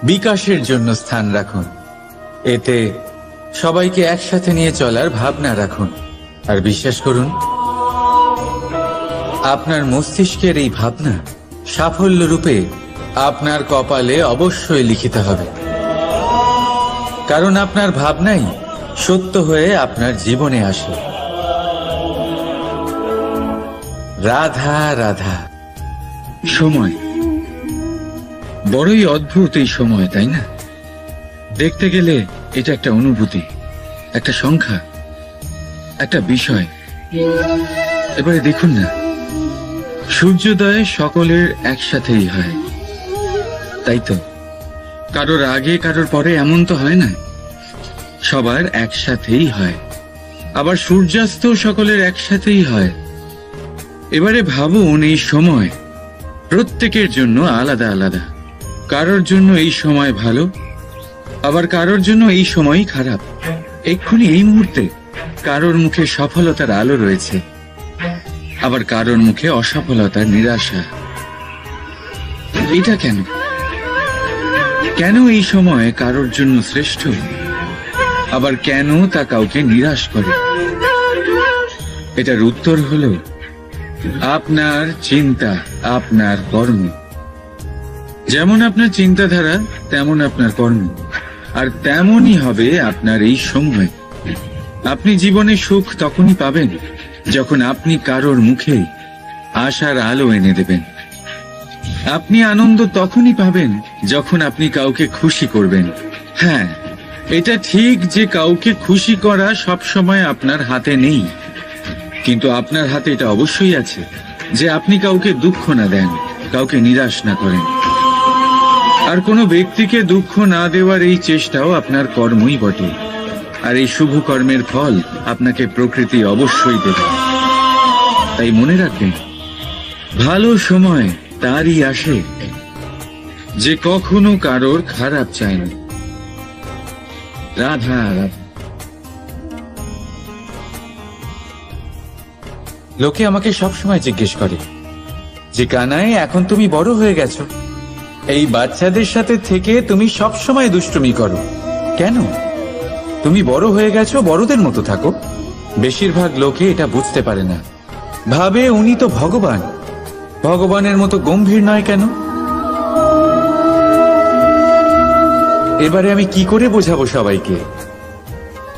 বিকাশের জন্য স্থান রাখুন, এতে সবাইকে একসাথে নিয়ে চলার ভাবনা রাখুন, আর বিশ্বাস করুন আপনার মস্তিষ্কের এই ভাবনা সাফল্য রূপে আপনার কপালে অবশ্যই লিখিত হবে, কারণ আপনার ভাবনাই সত্য হয়ে আপনার জীবনে আসে। রাধা রাধা। সময় বড়ই অদ্ভুত, এই সময়, তাই না? দেখতে গেলে এটা একটা অনুভূতি, একটা সংখ্যা, একটা বিষয়। এবারে দেখুন না, সূর্যোদয় সকলের একসাথেই হয়, তাই তো? কারোর আগে কারোর পরে এমন তো হয় না, সবার একসাথেই হয়। আবার সূর্যাস্ত সকলের একসাথেই হয়। এবারে ভাবুন, এই সময় প্রত্যেকের জন্য আলাদা আলাদা। কারোর জন্য এই সময় ভালো, আবার কারোর জন্য এই সময়ই খারাপ। এক্ষুনি এই মুহূর্তে কারোর মুখে সফলতার আলো রয়েছে, আবার কারোর মুখে অসফলতার নিরাশা। এটা কেন? কেন এই সময় কারোর জন্য শ্রেষ্ঠ, আবার কেন তা কাউকে নিরাশ করে? এটার উত্তর হলো আপনার চিন্তা, আপনার কর্ম। যেমন আপনার চিন্তাধারা তেমন আপনার কর্ম, আর তেমনই হবে আপনার এই সময়। আপনি জীবনে সুখ তখনই পাবেন যখন আপনি কারোর মুখে আশার আলো এনে দেবেন। আপনি আনন্দ তখনই পাবেন যখন আপনি কাউকে খুশি করবেন। হ্যাঁ, এটা ঠিক যে কাউকে খুশি করা সবসময় আপনার হাতে নেই, কিন্তু আপনার হাতে এটা অবশ্যই আছে যে আপনি কাউকে দুঃখ না দেন, কাউকে নিরাশ না করেন। আর কোনো ব্যক্তিকে দুঃখ না দেওয়ার এই চেষ্টাও আপনার কর্মই বটে। আর এই শুভ কর্মের ফল আপনাকে প্রকৃতি অবশ্যই দেবে। তাই মনে রাখবেন, ভালো সময় তারই আসে যে কখনো কারোর খারাপ চায় না। রাধা রাধা। লোকে আমাকে সবসময় জিজ্ঞেস করে যে কানাই, এখন তুমি বড় হয়ে গেছো, এই বাচ্চাদের সাথে থেকে তুমি সবসময় দুষ্টুমি করো কেন? তুমি বড় হয়ে গেছো, বড়দের মতো থাকো। বেশিরভাগ লোকে এটা বুঝতে পারে না, ভাবে উনি তো ভগবান, ভগবানের মতো গম্ভীর নয় কেন? এবারে আমি কি করে বোঝাবো সবাইকে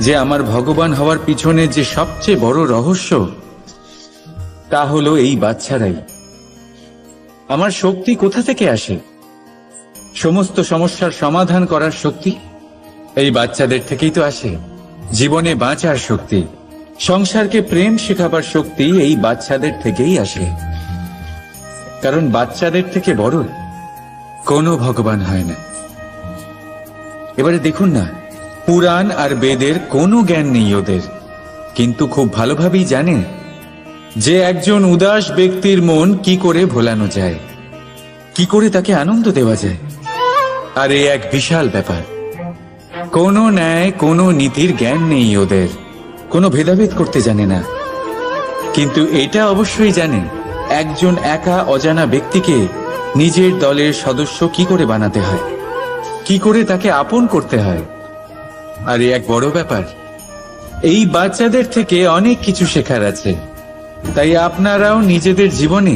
যে আমার ভগবান হওয়ার পিছনে যে সবচেয়ে বড় রহস্য তা হলো এই বাচ্চারাই। আমার শক্তি কোথা থেকে আসে? সমস্ত সমস্যার সমাধান করার শক্তি এই বাচ্চাদের থেকেই তো আসে। জীবনে বাঁচার শক্তি, সংসারকে প্রেম শেখাবার শক্তি এই বাচ্চাদের থেকেই আসে। কারণ বাচ্চাদের থেকে বড় কোনো ভগবান হয় না। এবারে দেখুন না, পুরাণ আর বেদের কোনো জ্ঞান নেই ওদের, কিন্তু খুব ভালোভাবেই জানে যে একজন উদাস ব্যক্তির মন কি করে ভোলানো যায়, কি করে তাকে আনন্দ দেওয়া যায়। আর এ এক বিশাল ব্যাপার। কোনো ন্যায়, কোনো নীতির জ্ঞান নেই ওদের, কোনো ভেদাভেদ করতে জানে না। কিন্তু এটা অবশ্যই জানে একজন একা অজানা ব্যক্তিকে নিজের দলের সদস্য কি করে বানাতে হয়, কি করে তাকে আপন করতে হয়। আর এ এক বড় ব্যাপার। এই বাচ্চাদের থেকে অনেক কিছু শেখার আছে। তাই আপনারাও নিজেদের জীবনে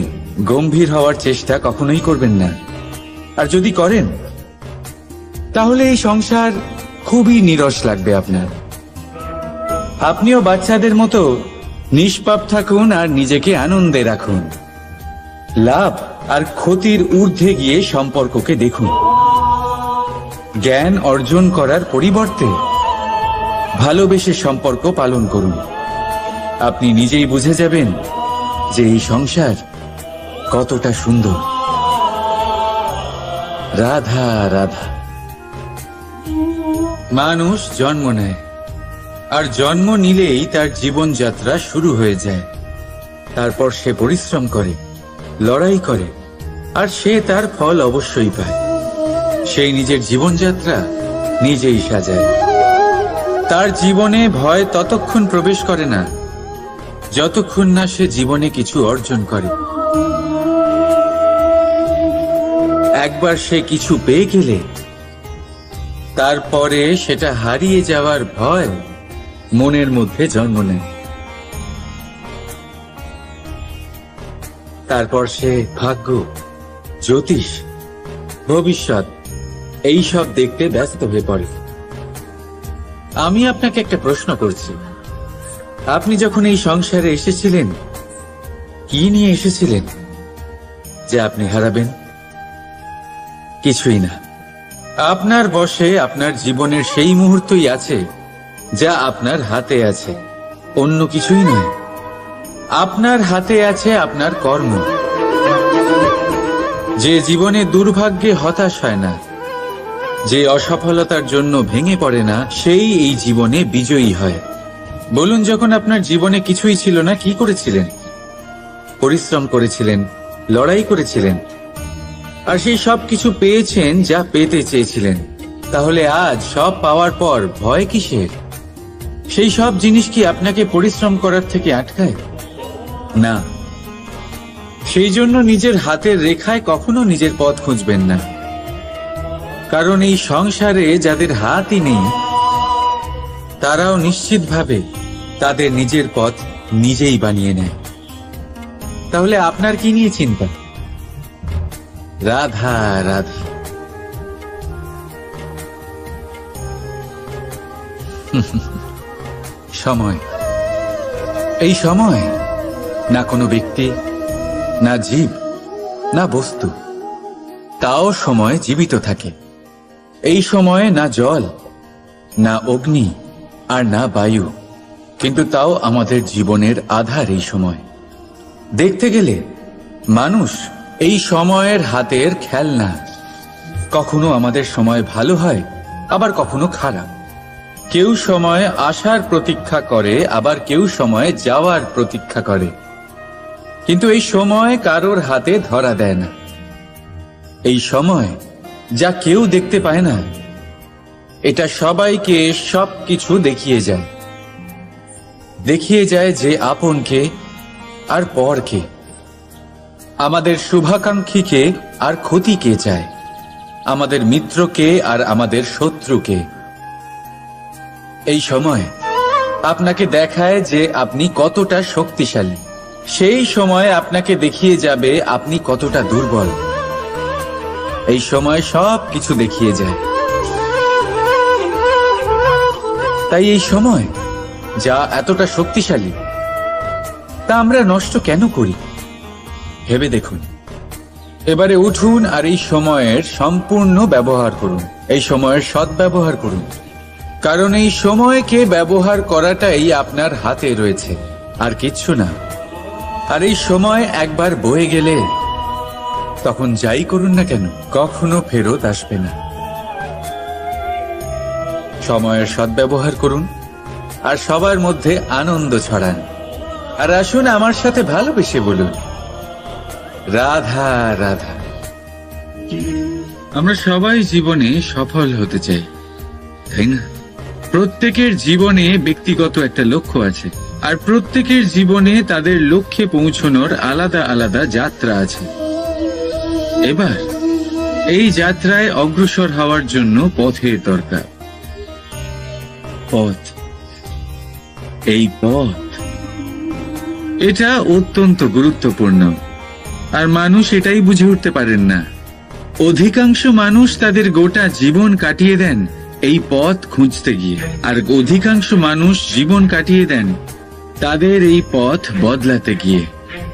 গম্ভীর হওয়ার চেষ্টা কখনোই করবেন না। আর যদি করেন তাহলে এই সংসার খুবই নিরস লাগবে আপনার। আপনিও বাচ্চাদের মতো নিষ্পাপ থাকুন আর নিজেকে আনন্দে রাখুন। লাভ আর ক্ষতির ঊর্ধ্বে গিয়ে সম্পর্ককে দেখুন। জ্ঞান অর্জন করার পরিবর্তে ভালোবেসে সম্পর্ক পালন করুন। আপনি নিজেই বুঝে যাবেন যে এই সংসার কতটা সুন্দর। রাধা রাধা। মানুষ জন্ম নেয়, আর জন্ম নিলেই তার জীবনযাত্রা শুরু হয়ে যায়। তারপর সে পরিশ্রম করে, লড়াই করে, আর সে তার ফল অবশ্যই পায়। সেই নিজের জীবনযাত্রা নিজেই সাজায়। তার জীবনে ভয় ততক্ষণ প্রবেশ করে না যতক্ষণ না সে জীবনে কিছু অর্জন করে। একবার সে কিছু পেয়ে গেলে তারপরে সেটা হারিয়ে যাওয়ার ভয় মনের মধ্যে জন্ম নেয়। তারপর সে ভাগ্য, জ্যোতিষ, ভবিষ্যৎ এইসব দেখতে ব্যস্ত হয়ে পড়ে। আমি আপনাকে একটা প্রশ্ন করছি, আপনি যখন এই সংসারে এসেছিলেন কি নিয়ে এসেছিলেন যে আপনি হারাবেন? কিছুই না। আপনার বশে আপনার জীবনের সেই মুহূর্তই আছে যা আপনার হাতে আছে, অন্য কিছুই নয়। আপনার হাতে আছে আপনার কর্ম। যে জীবনে দুর্ভাগ্যে হতাশ হয় না, যে অসফলতার জন্য ভেঙে পড়ে না, সেই এই জীবনে বিজয়ী হয়। বলুন, যখন আপনার জীবনে কিছুই ছিল না কি করেছিলেন? পরিশ্রম করেছিলেন, লড়াই করেছিলেন, আর সেই সব কিছু পেয়েছেন যা পেতে চেয়েছিলেন। তাহলে আজ সব পাওয়ার পর ভয় কিসের? সেই সব জিনিস কি আপনাকে পরিশ্রম করার থেকে আটকায়? না। সেই জন্য নিজের হাতের রেখায় কখনো নিজের পথ খুঁজবেন না। কারণ এই সংসারে যাদের হাতই নেই তারাও নিশ্চিতভাবে তাদের নিজের পথ নিজেই বানিয়ে নেয়। তাহলে আপনার কি নিয়ে চিন্তা? রাধা রাধা। সময়, এই সময় না কোনো ব্যক্তি, না জীব, না বস্তু, তাও সময় জীবিত থাকে। এই সময়ে না জল, না অগ্নি, আর না বায়ু, কিন্তু তাও আমাদের জীবনের আধার। এই সময় দেখতে গেলে মানুষ এই সময়ের হাতের খেলনা। কখনো আমাদের সময় ভালো হয়, আবার কখনো খারাপ। কেউ সময় আসার প্রতীক্ষা করে, আবার কেউ সময় যাওয়ার প্রতীক্ষা করে। কিন্তু এই সময় কারোর হাতে ধরা দেয় না। এই সময় যা কেউ দেখতে পায় না, এটা সবাইকে সবকিছু দেখিয়ে যায়। দেখিয়ে যায় যে আপনকে আর পরকে, আমাদের শুভাকাঙ্ক্ষীকে আর ক্ষতিকে চায়, আমাদের মিত্রকে আর আমাদের শত্রুকে। এই সময় আপনাকে দেখায় যে আপনি কতটা শক্তিশালী, সেই সময় আপনাকে দেখিয়ে যাবে আপনি কতটা দুর্বল। এই সময় সব কিছু দেখিয়ে যায়। তাই এই সময় যা এতটা শক্তিশালী, তা আমরা নষ্ট কেন করি ভেবে দেখুন। এবারে উঠুন আর এই সময়ের সম্পূর্ণ ব্যবহার করুন, এই সময়ের সদ্ব্যবহার করুন, কারণ এই সময়কে ব্যবহার করাটাই আপনার হাতে রয়েছে, আর কিচ্ছু না। আর এই সময় একবার বয়ে গেলে তখন যাই করুন না কেন কখনো ফেরত আসবে না। সময়ের সদ্ব্যবহার করুন আর সবার মধ্যে আনন্দ ছড়ান। আর আসুন আমার সাথে ভালোবেসে বলুন, রাধা রাধা। আমরা সবাই জীবনে সফল হতে চাই, তাই না? প্রত্যেকের জীবনে ব্যক্তিগত একটা লক্ষ্য আছে, আর প্রত্যেকের জীবনে তাদের লক্ষ্যে পৌঁছানোর আলাদা আলাদা যাত্রা আছে। এবার এই যাত্রায় অগ্রসর হওয়ার জন্য পথের দরকার। পথ, এই পথ, এটা অত্যন্ত গুরুত্বপূর্ণ, আর মানুষ এটাই বুঝে উঠতে পারেন না। অধিকাংশ মানুষ তাদের গোটা জীবন কাটিয়ে দেন এই পথ খুঁজতে গিয়ে, আর অধিকাংশ মানুষ জীবন কাটিয়ে দেন তাদের এই পথ বদলাতে গিয়ে।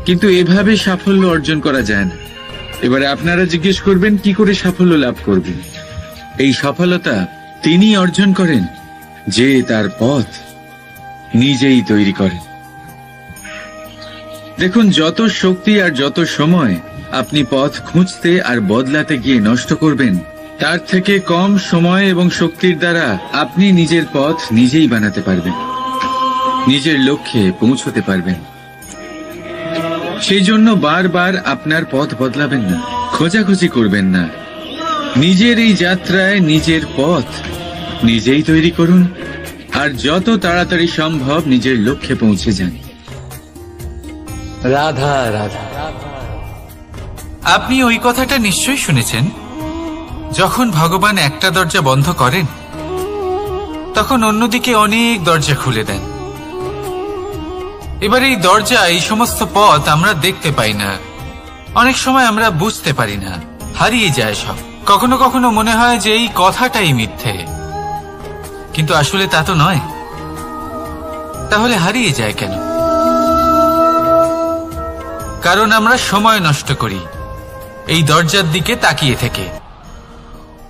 কিন্তু এভাবে সাফল্য অর্জন করা যায় না। এবারে আপনারা জিজ্ঞেস করবেন কি করে সাফল্য লাভ করবেন? এই সফলতা তিনি অর্জন করেন যে তার পথ নিজেই তৈরি করেন। দেখুন, যত শক্তি আর যত সময় আপনি পথ খুঁজতে আর বদলাতে গিয়ে নষ্ট করবেন, তার থেকে কম সময় এবং শক্তির দ্বারা আপনি নিজের পথ নিজেই বানাতে পারবেন, নিজের লক্ষ্যে পৌঁছতে পারবেন। সেই জন্য বারবার আপনার পথ বদলাবেন না, খোঁজাখুঁজি করবেন না। নিজের এই যাত্রায় নিজের পথ নিজেই তৈরি করুন, আর যত তাড়াতাড়ি সম্ভব নিজের লক্ষ্যে পৌঁছে যান। রাধা রাধা। আপনি ওই কথাটা নিশ্চয়ই শুনেছেন, যখন ভগবান একটা দরজা বন্ধ করেন তখন অন্যদিকে অনেক দরজা খুলে দেন। এবার এই দরজা, এই সমস্ত পথ আমরা দেখতে পাই না, অনেক সময় আমরা বুঝতে পারি না, হারিয়ে যায় সব। কখনো কখনো মনে হয় যে এই কথাটাই মিথ্যে, কিন্তু আসলে তা তো নয়। তাহলে হারিয়ে যায় কেন? কারণ আমরা সময় নষ্ট করি এই দরজার দিকে তাকিয়ে থেকে।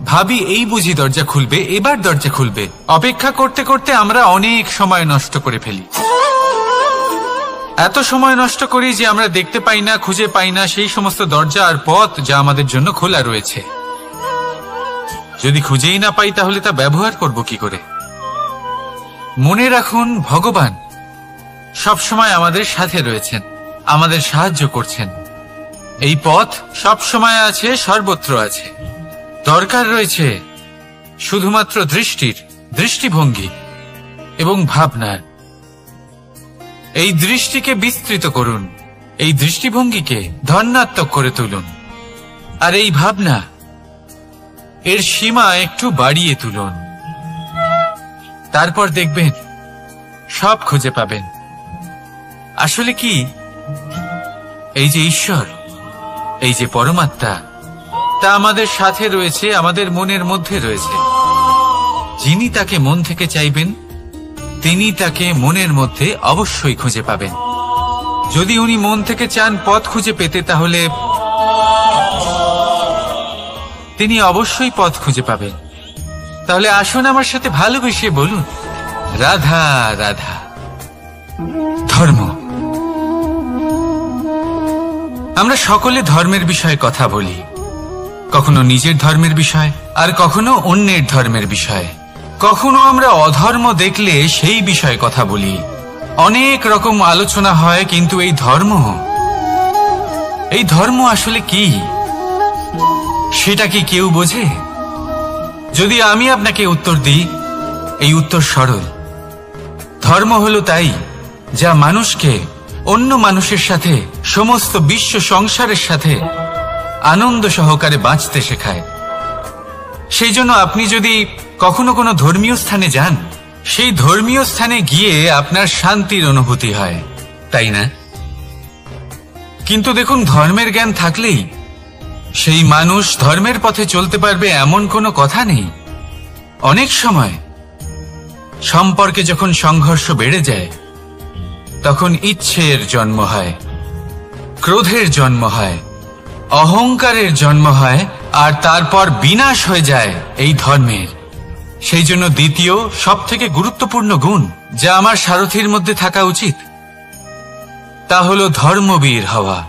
ভাবি এই বুঝি দরজা খুলবে, এবার দরজা খুলবে। অপেক্ষা করতে করতে আমরা অনেক সময় নষ্ট করে ফেলি। এত সময় নষ্ট করি যে আমরা দেখতে পাই না, খুঁজে পাই না সেই সমস্ত দরজা আর পথ যা আমাদের জন্য খোলা রয়েছে। যদি খুঁজেই না পাই তাহলে তা ব্যবহার করব কি করে? মনে রাখুন, ভগবান সবসময় আমাদের সাথে রয়েছেন, আমাদের সাহায্য করছেন। এই পথ সব সময় আছে, সর্বত্র আছে। দরকার রয়েছে শুধুমাত্র দৃষ্টির, দৃষ্টিভঙ্গি এবং ভাবনার। এই দৃষ্টিকে বিস্তৃত করুন, এই দৃষ্টিভঙ্গিকে ধন্যাত্মক করে তুলুন, আর এই ভাবনা, এর সীমা একটু বাড়িয়ে তুলুন। তারপর দেখবেন সব খুঁজে পাবেন। আসলে কি, এই যে ঈশ্বর, এই যে পরমাত্মা, তা আমাদের সাথে রয়েছে, আমাদের মনের মধ্যে রয়েছে। যিনি তাকে মন থেকে চাইবেন তিনি তাকে মনের মধ্যে অবশ্যই খুঁজে পাবেন। যদি উনি মন থেকে চান পথ খুঁজে পেতে, তাহলে তিনি অবশ্যই পথ খুঁজে পাবেন। তাহলে আসুন আমার সাথে ভালোবেসে বলুন, রাধা রাধা। ধর্ম, আমরা সকলে ধর্মের বিষয়ে কথা বলি, কখনো নিজের ধর্মের বিষয় আর কখনো অন্যের ধর্মের বিষয়। কখনো আমরা অধর্ম দেখলে সেই বিষয়ে কথা বলি। অনেক রকম আলোচনা হয়, কিন্তু এই ধর্ম আসলে কি সেটা কি কেউ বোঝে? যদি আমি আপনাকে উত্তর দিই, এই উত্তর সরল। ধর্ম হলো তাই যা মানুষকে অন্য মানুষের সাথে, সমস্ত বিশ্ব সংসারের সাথে আনন্দ সহকারে বাঁচতে শেখায়। সেই জন্য আপনি যদি কখনো কোনো ধর্মীয় স্থানে যান, সেই ধর্মীয় স্থানে গিয়ে আপনার শান্তির অনুভূতি হয়, তাই না? কিন্তু দেখুন, ধর্মের জ্ঞান থাকলেই সেই মানুষ ধর্মের পথে চলতে পারবে এমন কোনো কথা নেই। অনেক সময় সম্পর্কে যখন সংঘর্ষ বেড়ে যায়, তখন ইচ্ছের জন্ম হয়, ক্রোধের জন্ম হয়, অহংকারের জন্ম হয়, আর তারপর বিনাশ হয়ে যায় এই ধর্মের। সেই জন্য দ্বিতীয় সবথেকে গুরুত্বপূর্ণ গুণ যা আমার সারথীর মধ্যে থাকা উচিত, তা হলো ধর্মবীর হওয়া।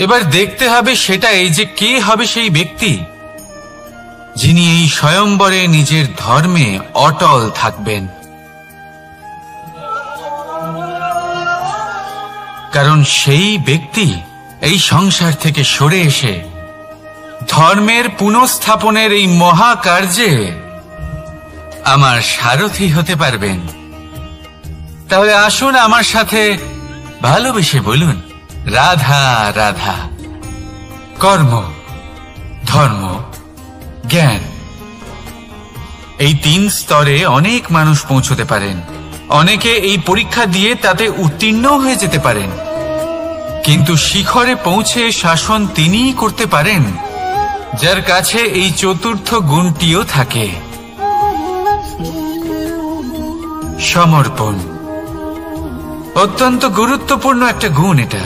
এবার দেখতে হবে সেটাই যে কে হবে সেই ব্যক্তি যিনি এই স্বয়ম্বরে নিজের ধর্মে অটল থাকবেন। কারণ সেই ব্যক্তি এই সংসার থেকে সরে এসে ধর্মের পুনঃস্থাপনের এই মহাকার্যে আমার সারথী হতে পারবেন। তাহলে আসুন আমার সাথে ভালোবেসে বলুন, রাধা রাধা। কর্ম, ধর্ম, জ্ঞান, এই 3 স্তরে অনেক মানুষ পৌঁছতে পারেন। অনেকে এই পরীক্ষা দিয়ে তাতে উত্তীর্ণ হয়ে যেতে পারেন, কিন্তু শিখরে পৌঁছে শাসন তিনিই করতে পারেন যার কাছে এই চতুর্থ গুণটিও থাকে, সমর্পণ। অত্যন্ত গুরুত্বপূর্ণ একটা গুণ এটা।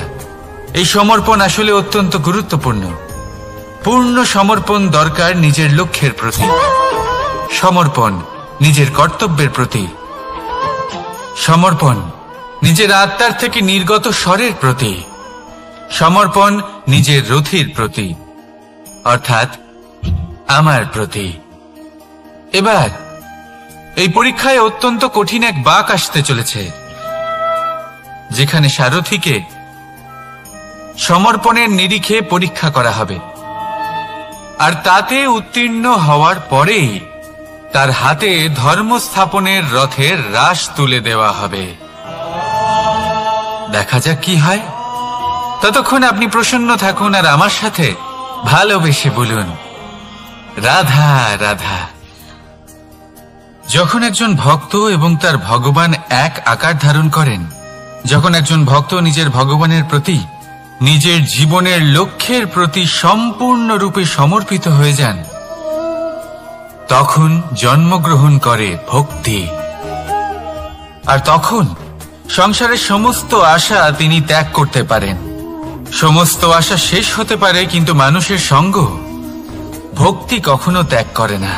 এই সমর্পণ আসলে অত্যন্ত গুরুত্বপূর্ণ। পূর্ণ সমর্পণ দরকার নিজের লক্ষ্যের প্রতি, সমর্পণ নিজের কর্তব্যের প্রতি, সমর্পণ নিজের আত্মার থেকে নির্গত স্বরের প্রতি, সমর্পণ নিজের রথীর প্রতি, অর্থাৎ আমার প্রতি। এবার এই পরীক্ষায় অত্যন্ত কঠিন এক বাঁক আসতে চলেছে, যেখানে সারথীকে সমর্পণের নিরিখে পরীক্ষা করা হবে, আর তাতে উত্তীর্ণ হওয়ার পরেই তার হাতে ধর্ম স্থাপনের রথের রাশ তুলে দেওয়া হবে। দেখা যাক কি হয়। ততক্ষণ আপনি প্রসন্ন থাকুন আর আমার সাথে ভালোবেসে বলুন, রাধা রাধা। যখন একজন ভক্ত এবং তার ভগবান এক আকার ধারণ করেন, যখন একজন ভক্ত নিজের ভগবানের প্রতি, নিজের জীবনের লক্ষ্যের প্রতি সম্পূর্ণরূপে সমর্পিত হয়ে যান, তখন জন্মগ্রহণ করে ভক্তি। আর তখন সংসারের সমস্ত আশা তিনি ত্যাগ করতে পারেন। সমস্ত আশা শেষ হতে পারে, কিন্তু মানুষের সঙ্গ ভক্তি কখনো ত্যাগ করে না।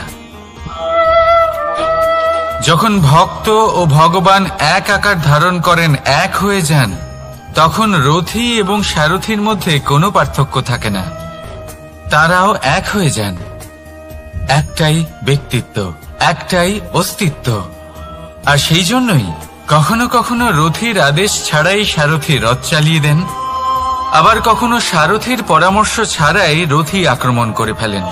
যখন ভক্ত ও ভগবান এক আকার ধারণ করেন, এক হয়ে যান, তখন রথী এবং সারথীর মধ্যে কোনো পার্থক্য থাকে না। তারাও এক হয়ে যান। একটাই ব্যক্তিত্ব, একটাই অস্তিত্ব। আর সেই জন্যই কখনো কখনো রথীর আদেশ ছাড়াই সারথী রথ চালিয়ে দেন, আবার কখনো সারথীর পরামর্শ ছাড়াই রথী আক্রমণ করে ফেলেন।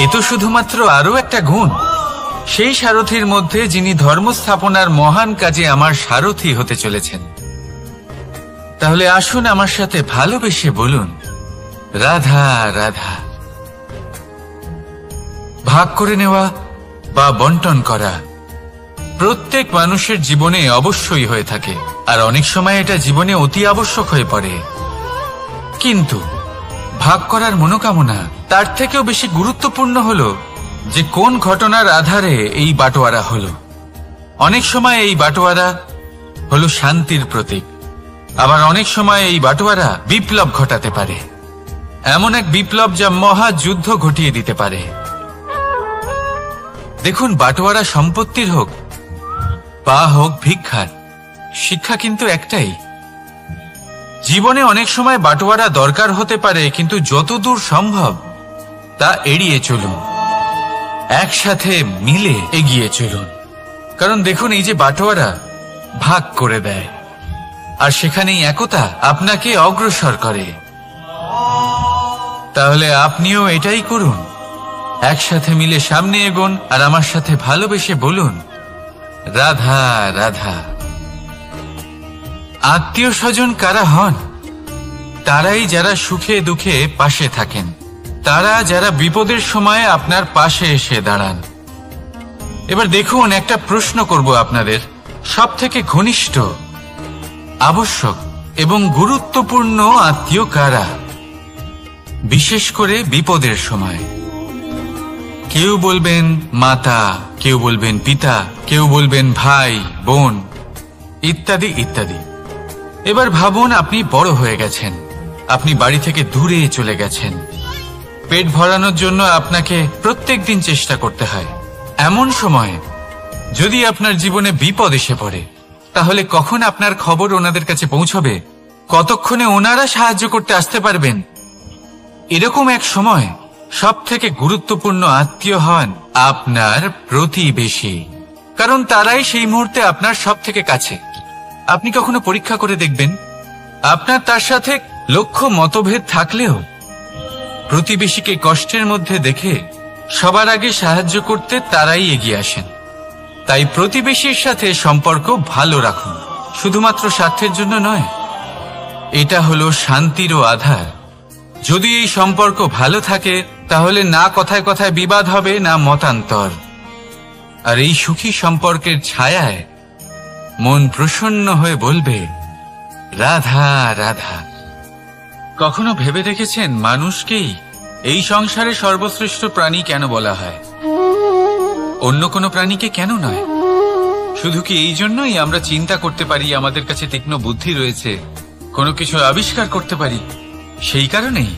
এ তো শুধুমাত্র আরও একটা গুণ সেই সারথীর মধ্যে, যিনি ধর্ম স্থাপনার মহান কাজে আমার সারথী হতে চলেছেন। তাহলে আসুন আমার সাথে ভালোবেসে বলুন, রাধা রাধা। ভাগ করে নেওয়া বা বন্টন করা প্রত্যেক মানুষের জীবনে অবশ্যই হয়ে থাকে, আর অনেক সময় এটা জীবনে অতি আবশ্যক হয়ে পড়ে। কিন্তু ভাগ করার মনোকামনা তার থেকেও বেশি গুরুত্বপূর্ণ হলো যে কোন ঘটনার আধারে এই বাটোয়ারা হলো। অনেক সময় এই বাটোয়ারা হলো শান্তির প্রতীক, আবার অনেক সময় এই বাটোয়ারা বিপ্লব ঘটাতে পারে, এমন এক বিপ্লব যা মহাযুদ্ধ ঘটিয়ে দিতে পারে। দেখুন, বাটোয়ারা সম্পত্তির হোক বা হোক ভিক্ষার, শিক্ষা কিন্তু একটাই। জীবনে অনেক সময় বাটোয়ারা দরকার হতে পারে, কিন্তু যতদূর সম্ভব তা এড়িয়ে চলুন, একসাথে মিলে এগিয়ে চলুন। কারণ দেখুন, এই যে বাটোয়ারা ভাগ করে দেয়, আর সেখানেই একতা আপনাকে অগ্রসর করে। তাহলে আপনিও এটাই করুন। একসাথে মিলে সামনে এগোন আর আমার সাথে ভালোবেসে বলুন, রাধা রাধা। আত্মীয় স্বজন কারা হন? তারাই যারা সুখে দুঃখে পাশে থাকেন, তারা যারা বিপদের সময় আপনার পাশে এসে দাঁড়ান। এবার দেখুন, একটা প্রশ্ন করব আপনাদের, সব থেকে ঘনিষ্ঠ, আবশ্যক এবং গুরুত্বপূর্ণ আত্মীয় কারা, বিশেষ করে বিপদের সময়? কেউ বলবেন মাতা, কেউ বলবেন পিতা, কেউ বলবেন ভাই বোন, ইত্যাদি ইত্যাদি। এবার ভাবুন, আপনি বড় হয়ে গেছেন, আপনি বাড়ি থেকে দূরে চলে গেছেন, পেট ভরানোর জন্য আপনাকে প্রত্যেকদিন চেষ্টা করতে হয়। এমন সময় যদি আপনার জীবনে বিপদ এসে পড়ে, তাহলে কখন আপনার খবর ওনাদের কাছে পৌঁছবে? কতক্ষণে ওনারা সাহায্য করতে আসতে পারবেন? এরকম এক সময় সব থেকে গুরুত্বপূর্ণ আত্মীয় হন আপনার প্রতিবেশী, কারণ তারাই সেই মুহূর্তে আপনার সব থেকে কাছে। আপনি কখনো পরীক্ষা করে দেখবেন, আপনার তার সাথে লক্ষ্য মতভেদ থাকলেও প্রতিবেশীকে কষ্টের মধ্যে দেখে সবার আগে সাহায্য করতে তারাই এগিয়ে আসেন। তাই প্রতিবেশীর সাথে সম্পর্ক ভালো রাখুন, শুধুমাত্র স্বার্থের জন্য নয়। এটা হলো শান্তিরও আধার। যদি এই সম্পর্ক ভালো থাকে, তাহলে না কথায় কথায় বিবাদ হবে, না মতান্তর। আর এই সুখী সম্পর্কের ছায়ায় মন প্রসন্ন হয়ে বলবে, রাধা রাধা। কখনো ভেবে দেখেছেন, মানুষকেই এই সংসারে সর্বশ্রেষ্ঠ প্রাণী কেন বলা হয়? অন্য কোনো প্রাণীকে কেন নয়? শুধু কি এই জন্যই আমরা চিন্তা করতে পারি, আমাদের কাছে তীক্ষ্ণ বুদ্ধি রয়েছে, কোনো কিছু আবিষ্কার করতে পারি, সেই কারণেই?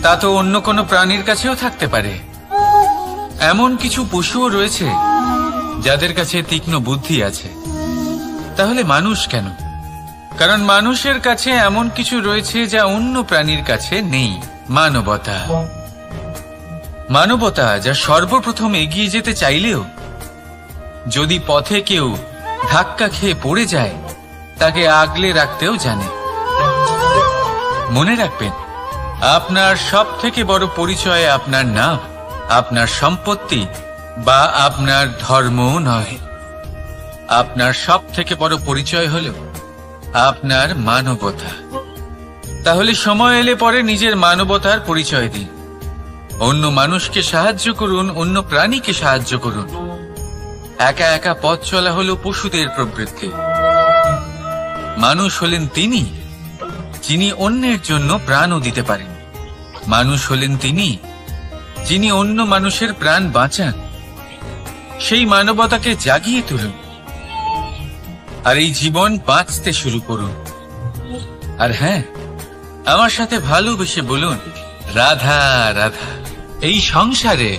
তা তো অন্য কোনো প্রাণীর কাছেও থাকতে পারে। এমন কিছু পশুও রয়েছে যাদের কাছে তীক্ষ্ণ বুদ্ধি আছে। তাহলে মানুষ কেন? কারণ মানুষের কাছে এমন কিছু রয়েছে যা অন্য প্রাণীর কাছে নেই, মানবতা। মানবতা যা সর্বপ্রথম এগিয়ে যেতে চাইলেও যদি পথে কেউ ধাক্কা খেয়ে পড়ে যায়, তাকে আগলে রাখতেও জানে। মনে রাখবেন, আপনার সব থেকে বড় পরিচয় আপনার নাম, আপনার সম্পত্তি বা আপনার ধর্ম নয়। আপনার সব থেকে বড় পরিচয় হল আপনার মানবতা। তাহলে সময় এলে পরে নিজের মানবতার পরিচয় দিন। অন্য মানুষকে সাহায্য করুন, অন্য প্রাণীকে সাহায্য করুন। একা একা পথ চলা হলো পশুদের প্রবৃত্তি। মানুষ হলেন তিনি যিনি অন্যের জন্য প্রাণও দিতে পারেন। মানুষ হলেন তিনি যিনি অন্য মানুষের প্রাণ বাঁচান। সেই মানবতাকে জাগিয়ে তুলুন আর এই জীবন বাঁচতে শুরু করুন। আর হ্যাঁ, আমার সাথে ভালোবেসে বলুন, রাধা রাধা। এই সংসারে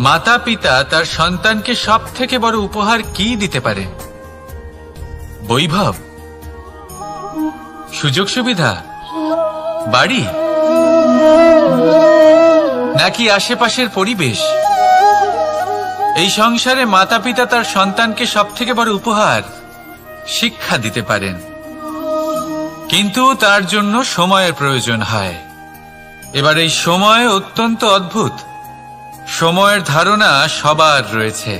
মাতা পিতা তার সন্তানকে সব থেকে বড় উপহার কি দিতে পারে? বৈভব, সুযোগ সুবিধা, বাড়ি, নাকি আশেপাশের পরিবেশ? এই সংসারে মাতা পিতা তার সন্তানকে সব থেকে বড় উপহার শিক্ষা দিতে পারেন, কিন্তু তার জন্য সময়ের প্রয়োজন হয়। এবার এই সময় অত্যন্ত অদ্ভুত। সময়ের ধারণা সবার রয়েছে।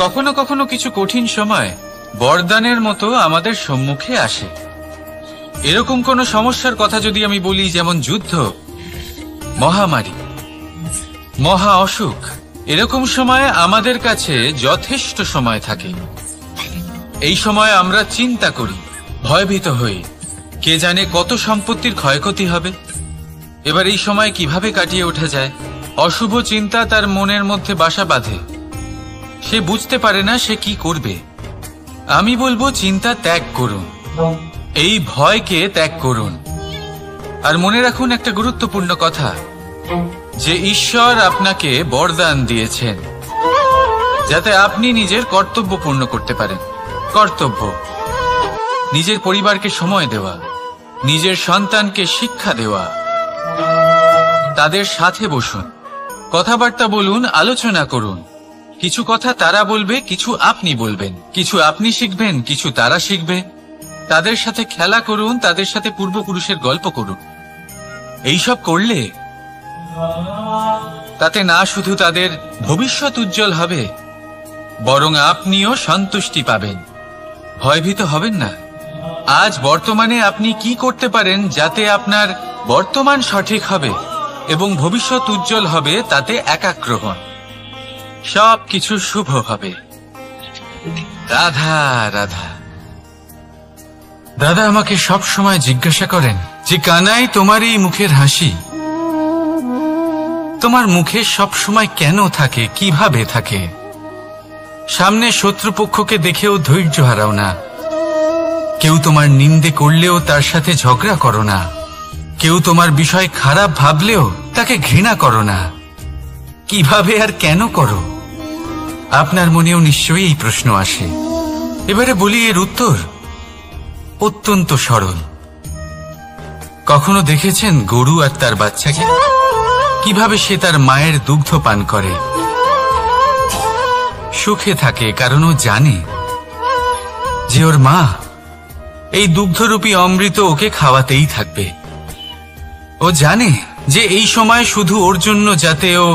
কখনো কখনো কিছু কঠিন সময় বরদানের মতো আমাদের সম্মুখে আসে। এরকম কোনো সমস্যার কথা যদি আমি বলি, যেমন যুদ্ধ, মহামারী, মহা অসুখ, এরকম সময় আমাদের কাছে যথেষ্ট সময় থাকে। এই সময় আমরা চিন্তা করি, ভয়ভীত হই, কে জানে কত সম্পত্তির ক্ষয়ক্ষতি হবে। এবার এই সময় কিভাবে কাটিয়ে ওঠা যায়? অশুভ চিন্তা তার মনের মধ্যে বাসা বাঁধে। সে বুঝতে পারে না সে কি করবে। আমি বলবো, চিন্তা ত্যাগ করুন, এই ভয়কে ত্যাগ করুন। আর মনে রাখুন একটা গুরুত্বপূর্ণ কথা, যে ঈশ্বর আপনাকে বরদান দিয়েছেন যাতে আপনি নিজের কর্তব্য পূর্ণ করতে পারেন। কর্তব্য, নিজের পরিবারকে সময় দেওয়া, নিজের সন্তানকে শিক্ষা দেওয়া। তাদের সাথে বসুন, কথাবার্তা বলুন, আলোচনা করুন। কিছু কথা তারা বলবে, কিছু আপনি বলবেন, কিছু আপনি শিখবেন, কিছু তারা শিখবে। তাদের সাথে খেলা করুন, তাদের সাথে পূর্বপুরুষের গল্প করুন। এইসব করলে তাতে না শুধু তাদের ভবিষ্যৎ উজ্জ্বল হবে, বরং আপনিও সন্তুষ্টি পাবেন। ভয়ভীত হবেন না। আজ বর্তমানে আপনি কি করতে পারেন যাতে আপনার বর্তমান সঠিক হবে এবং ভবিষ্যৎ উজ্জ্বল হবে, তাতে একাগ্র হন। সবকিছু শুভ হবে। রাধা রাধা। দাদা আমাকে সব সময় জিজ্ঞাসা করেন যে কানাই, তোমার এই মুখের হাসি, তোমার মুখে সব সময় কেন থাকে, কিভাবে থাকে? সামনে শত্রুপক্ষকে দেখেও ধৈর্য হারাও না, কেউ তোমার নিন্দে করলেও তার সাথে ঝগড়া করো না, কেউ তোমার বিষয় খারাপ ভাবলেও তাকে ঘৃণা করো না। কিভাবে আর কেন করো? আপনার মনেও নিশ্চয়ই এই প্রশ্ন আসে। এবারে বলি, এর উত্তর অত্যন্ত সরল। কখনো দেখেছেন গরু আর তার বাচ্চাকে কিভাবে সে তার মায়ের দুগ্ধ পান করে? সুখে থাকে, কারণ ও জানে যে ওর মা এই দুগ্ধরূপী অমৃত ওকে খাওয়াতেই থাকবে। ও জানে যে এই সময় শুধু ওর জন্য, যাতে ও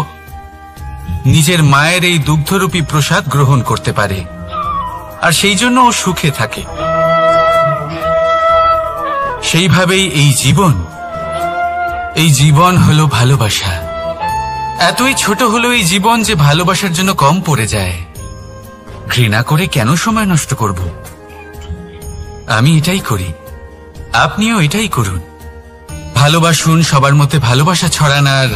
নিজের মায়ের এই দুগ্ধরূপী প্রসাদ গ্রহণ করতে পারে, আর সেই জন্য ও সুখে থাকে। সেইভাবেই এই জীবন হলো ভালোবাসা। এতই ছোট হলো এই জীবন যে ভালোবাসার জন্য কম পড়ে যায়। ঘৃণা করে কেন সময় নষ্ট করব? আমি এটাই করি, আপনিও এটাই করুন। ভালোবাসুন, সবার মধ্যে ভালোবাসা ছড়ান, আর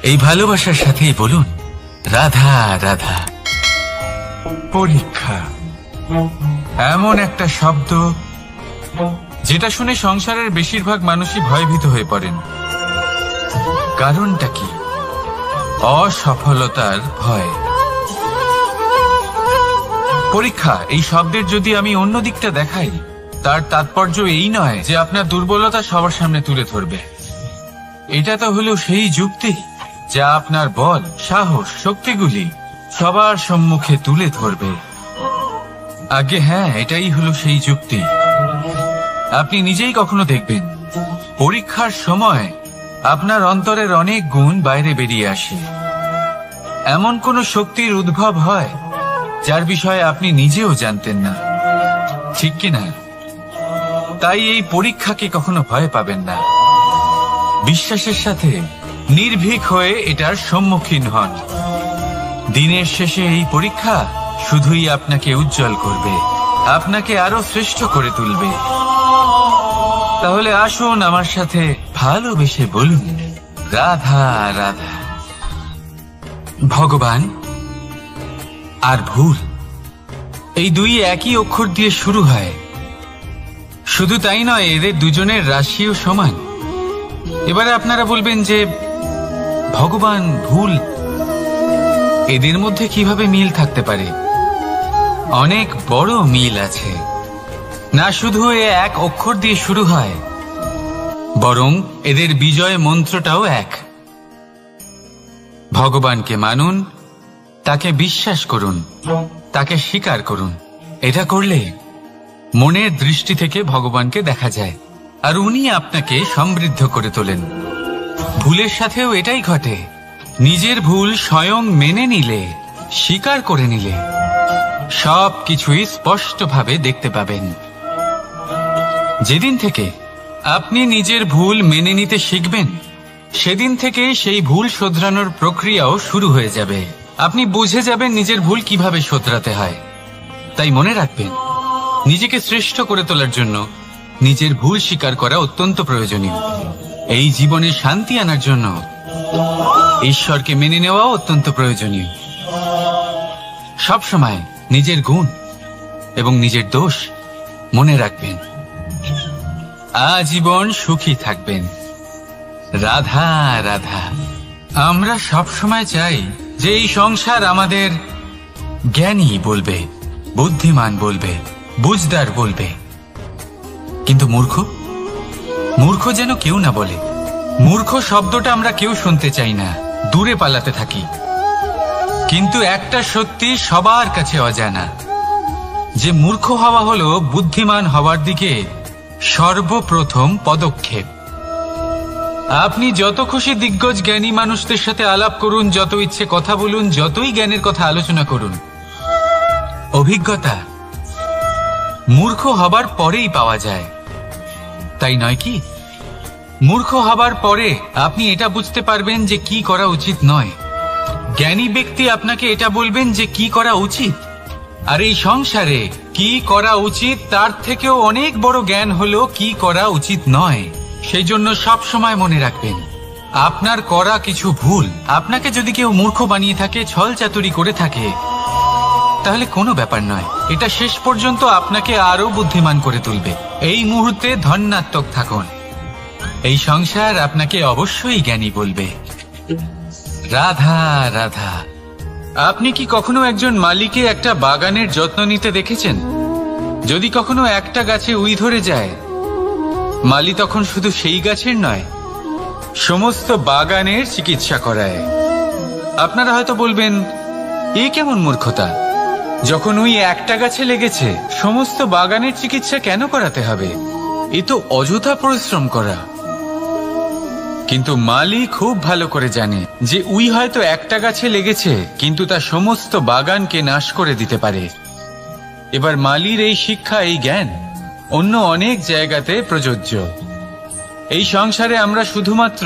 এই ভালোবাসার সাথেই বলুন রাধা রাধা। পরীক্ষা এমন একটা শব্দ যেটা শুনে সংসারের বেশিরভাগ মানুষই ভয়ভীত হয়ে পড়েন। কারণটা কি? অসফলতার ভয়। পরীক্ষা এই শব্দের যদি আমি অন্য দিকটা দেখাই, তার তাৎপর্য এই নয় যে আপনার দুর্বলতা সবার সামনে তুলে ধরবে। এটা তো হলো সেই যুক্তি যা আপনার বল, সাহস, শক্তিগুলি সবার সম্মুখে তুলে ধরবে। আগে হ্যাঁ, এটাই হলো সেই যুক্তি। আপনি নিজেই কখনো দেখবেন পরীক্ষার সময় আপনার অন্তরের অনেক গুণ বাইরে বেরিয়ে আসে। এমন কোন শক্তির উদ্ভব হয় যার বিষয়ে আপনি নিজেও জানতেন না, ঠিক কিনা? তাই এই পরীক্ষাকে কখনো ভয় পাবেন না। বিশ্বাসের সাথে নির্ভীক হয়ে এটার সম্মুখীন হন। দিনের শেষে এই পরীক্ষা শুধুই আপনাকে উজ্জ্বল করবে, আপনাকে আরো শ্রেষ্ঠ করে তুলবে। তাহলে আসুন আমার সাথে ভালোবেসে বলুন রাধা রাধা। ভগবান আর ভুল, এই দুই একই অক্ষর দিয়ে শুরু হয়। শুধু তাই নয়, এদের দুজনের রাশিও সমান। এবারে আপনারা বলবেন যে ভগবান, ভুল, এদের মধ্যে কিভাবে মিল থাকতে পারে? অনেক বড় মিল আছে। না শুধু এ এক অক্ষর দিয়ে শুরু হয়, বরং এদের বিজয় মন্ত্রটাও এক। ভগবানকে মানুন, তাকে বিশ্বাস করুন, তাকে স্বীকার করুন। এটা করলে মনের দৃষ্টি থেকে ভগবানকে দেখা যায়, আর উনি আপনাকে সমৃদ্ধ করে তোলেন। ভুলের সাথেও এটাই ঘটে। নিজের ভুল স্বয়ং মেনে নিলে, স্বীকার করে নিলে সব কিছুই স্পষ্টভাবে দেখতে পাবেন। যেদিন থেকে আপনি নিজের ভুল মেনে নিতে শিখবেন, সেদিন থেকে সেই ভুল শোধরানোর প্রক্রিয়াও শুরু হয়ে যাবে। আপনি বুঝে যাবেন নিজের ভুল কিভাবে শোধরাতে হয়। তাই মনে রাখবেন, নিজেকে শ্রেষ্ঠ করে তোলার জন্য নিজের ভুল স্বীকার করা অত্যন্ত প্রয়োজনীয়। এই জীবনে শান্তি আনার জন্য ঈশ্বরকে মেনে নেওয়াও অত্যন্ত প্রয়োজনীয়। সবসময় নিজের গুণ এবং নিজের দোষ মনে রাখবেন। আজীবন সুখী থাকবেন। রাধা রাধা। আমরা সবসময় চাই যে এই সংসার আমাদের জ্ঞানী বলবে, বুদ্ধিমান বলবে, বুঝদার বলবে, কিন্তু মূর্খ যেন কেউ না বলে। মূর্খ শব্দটা আমরা কেউ শুনতে চাই না, দূরে পালাতে থাকি। কিন্তু একটা সত্যি সবার কাছে অজানা, যে মূর্খ হওয়া হলো বুদ্ধিমান হওয়ার দিকে সর্বপ্রথম পদক্ষেপ। আপনি যত খুশি দিগ্গজ জ্ঞানী মানুষদের সাথে আলাপ করুন, যত ইচ্ছে কথা বলুন, যতই জ্ঞানের কথা আলোচনা করুন, অভিজ্ঞতা মূর্খ হবার পরেই পাওয়া যায়, তাই নয় কি? মূর্খ হবার পরে আপনি এটা বুঝতে পারবেন যে কি করা উচিত নয়। জ্ঞানী ব্যক্তি আপনাকে এটা বলবেন যে কি করা উচিত। আর এই সংসারে কি করা উচিত তার থেকেও অনেক বড় জ্ঞান হলো কি করা উচিত নয়। সেই জন্য সব সময় মনে রাখবেন, আপনার করা কিছু ভুল, আপনাকে যদি কেউ মূর্খ বানিয়ে থাকে, ছল চাতুরি করে থাকে, তাহলে কোনো ব্যাপার নয়, এটা শেষ পর্যন্ত আপনাকে আরো বুদ্ধিমান করে তুলবে। এই মুহূর্তে ধন্যাত্মক থাকুন, এই সংসার আপনাকে অবশ্যই জ্ঞানী বলবে। রাধা রাধা। আপনি কি কখনো একজন মালিকে একটা বাগানের যত্ন নিতে দেখেছেন? যদি কখনো একটা গাছে উই ধরে যায়, মালি তখন শুধু সেই গাছের নয়, সমস্ত বাগানের চিকিৎসা করায়। আপনারা হয়তো বলবেন, এ কেমন মূর্খতা, যখন উই একটা গাছে লেগেছে সমস্ত বাগানের চিকিৎসা কেন করাতে হবে? এ তো অযথা পরিশ্রম করা। কিন্তু মালি খুব ভালো করে জানে যে উই হয়তো একটা গাছে লেগেছে, কিন্তু তা সমস্ত বাগানকে নাশ করে দিতে পারে। এবার মালির এই শিক্ষা, এই জ্ঞান অন্য অনেক জায়গাতে প্রযোজ্য। এই সংসারে আমরা শুধুমাত্র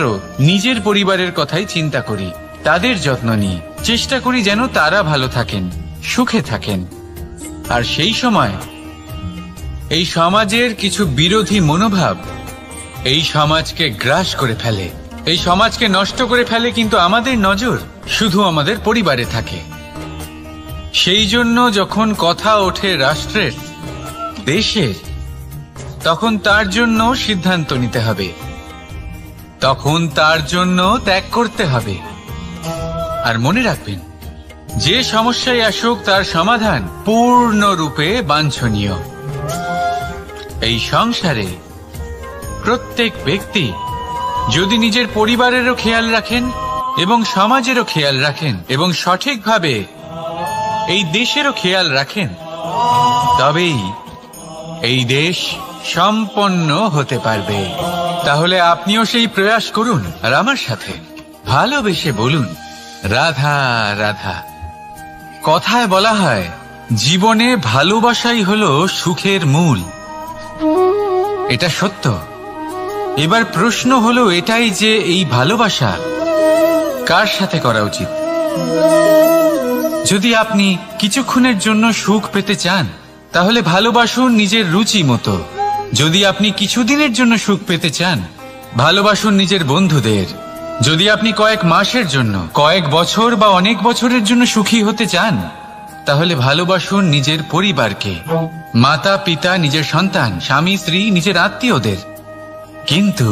নিজের পরিবারের কথাই চিন্তা করি, তাদের যত্ন নিই, চেষ্টা করি যেন তারা ভালো থাকেন, সুখে থাকেন। আর সেই সময় এই সমাজের কিছু বিরোধী মনোভাব এই সমাজকে গ্রাস করে ফেলে, এই সমাজকে নষ্ট করে ফেলে, কিন্তু আমাদের নজর শুধু আমাদের পরিবারে থাকে। সেই জন্য যখন কথা ওঠে রাষ্ট্রের, দেশের, তখন তার জন্য সিদ্ধান্ত নিতে হবে, তখন তার জন্য ত্যাগ করতে হবে। আর মনে রাখবেন, যে সমস্যায় আসুক তার সমাধান পূর্ণরূপে বাঞ্ছনীয়। এই সংসারে প্রত্যেক ব্যক্তি যদি নিজের পরিবারেরও খেয়াল রাখেন এবং সমাজেরও খেয়াল রাখেন এবং সঠিকভাবে এই দেশেরও খেয়াল রাখেন, তবেই এই দেশ সম্পন্ন হতে পারবে। তাহলে আপনিও সেই প্রয়াস করুন আর আমার সাথে ভালোবেসে বলুন, রাধা রাধা। কথায় বলা হয়, জীবনে ভালোবাসাই হলো সুখের মূল। এটা সত্য। এবার প্রশ্ন হলো এটাই যে এই ভালোবাসা কার সাথে করা উচিত? যদি আপনি কিছুক্ষণের জন্য সুখ পেতে চান, তাহলে ভালোবাসুন নিজের রুচি মতো। যদি আপনি কিছুদিনের জন্য সুখ পেতে চান, ভালোবাসুন নিজের বন্ধুদের। যদি আপনি কয়েক মাসের জন্য, কয়েক বছর বা অনেক বছরের জন্য সুখী হতে চান, তাহলে ভালোবাসুন নিজের পরিবারকে, মাতা পিতা, নিজের সন্তান, স্বামী স্ত্রী, নিজের আত্মীয়দের। কিন্তু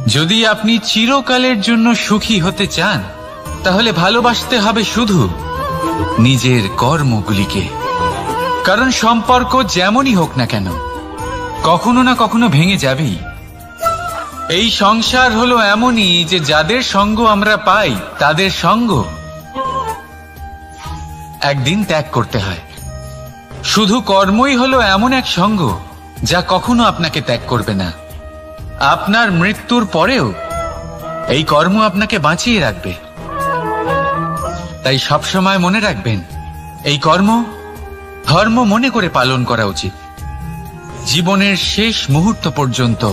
যদি আপনি চিরকালের জন্য সুখী হতে চান, তাহলে ভালোবাসতে হবে শুধু নিজের কর্মগুলিকে। কারণ সম্পর্ক যেমনই হোক না কেন, কখনো না কখনো ভেঙে যাবেই। এই সংসার হলো এমনই যে যাদের সঙ্গ আমরা পাই, তাদের সঙ্গ একদিন ত্যাগ করতে হয়। শুধু কর্মই হলো এমন এক সঙ্গ যা কখনো আপনাকে ত্যাগ করবে না। আপনার মৃত্যুর পরেও এই কর্ম আপনাকে বাঁচিয়ে রাখবে। তাই সবসময় মনে রাখবেন, এই কর্ম ধর্ম মনে করে পালন করা উচিত। জীবনের শেষ মুহূর্ত পর্যন্ত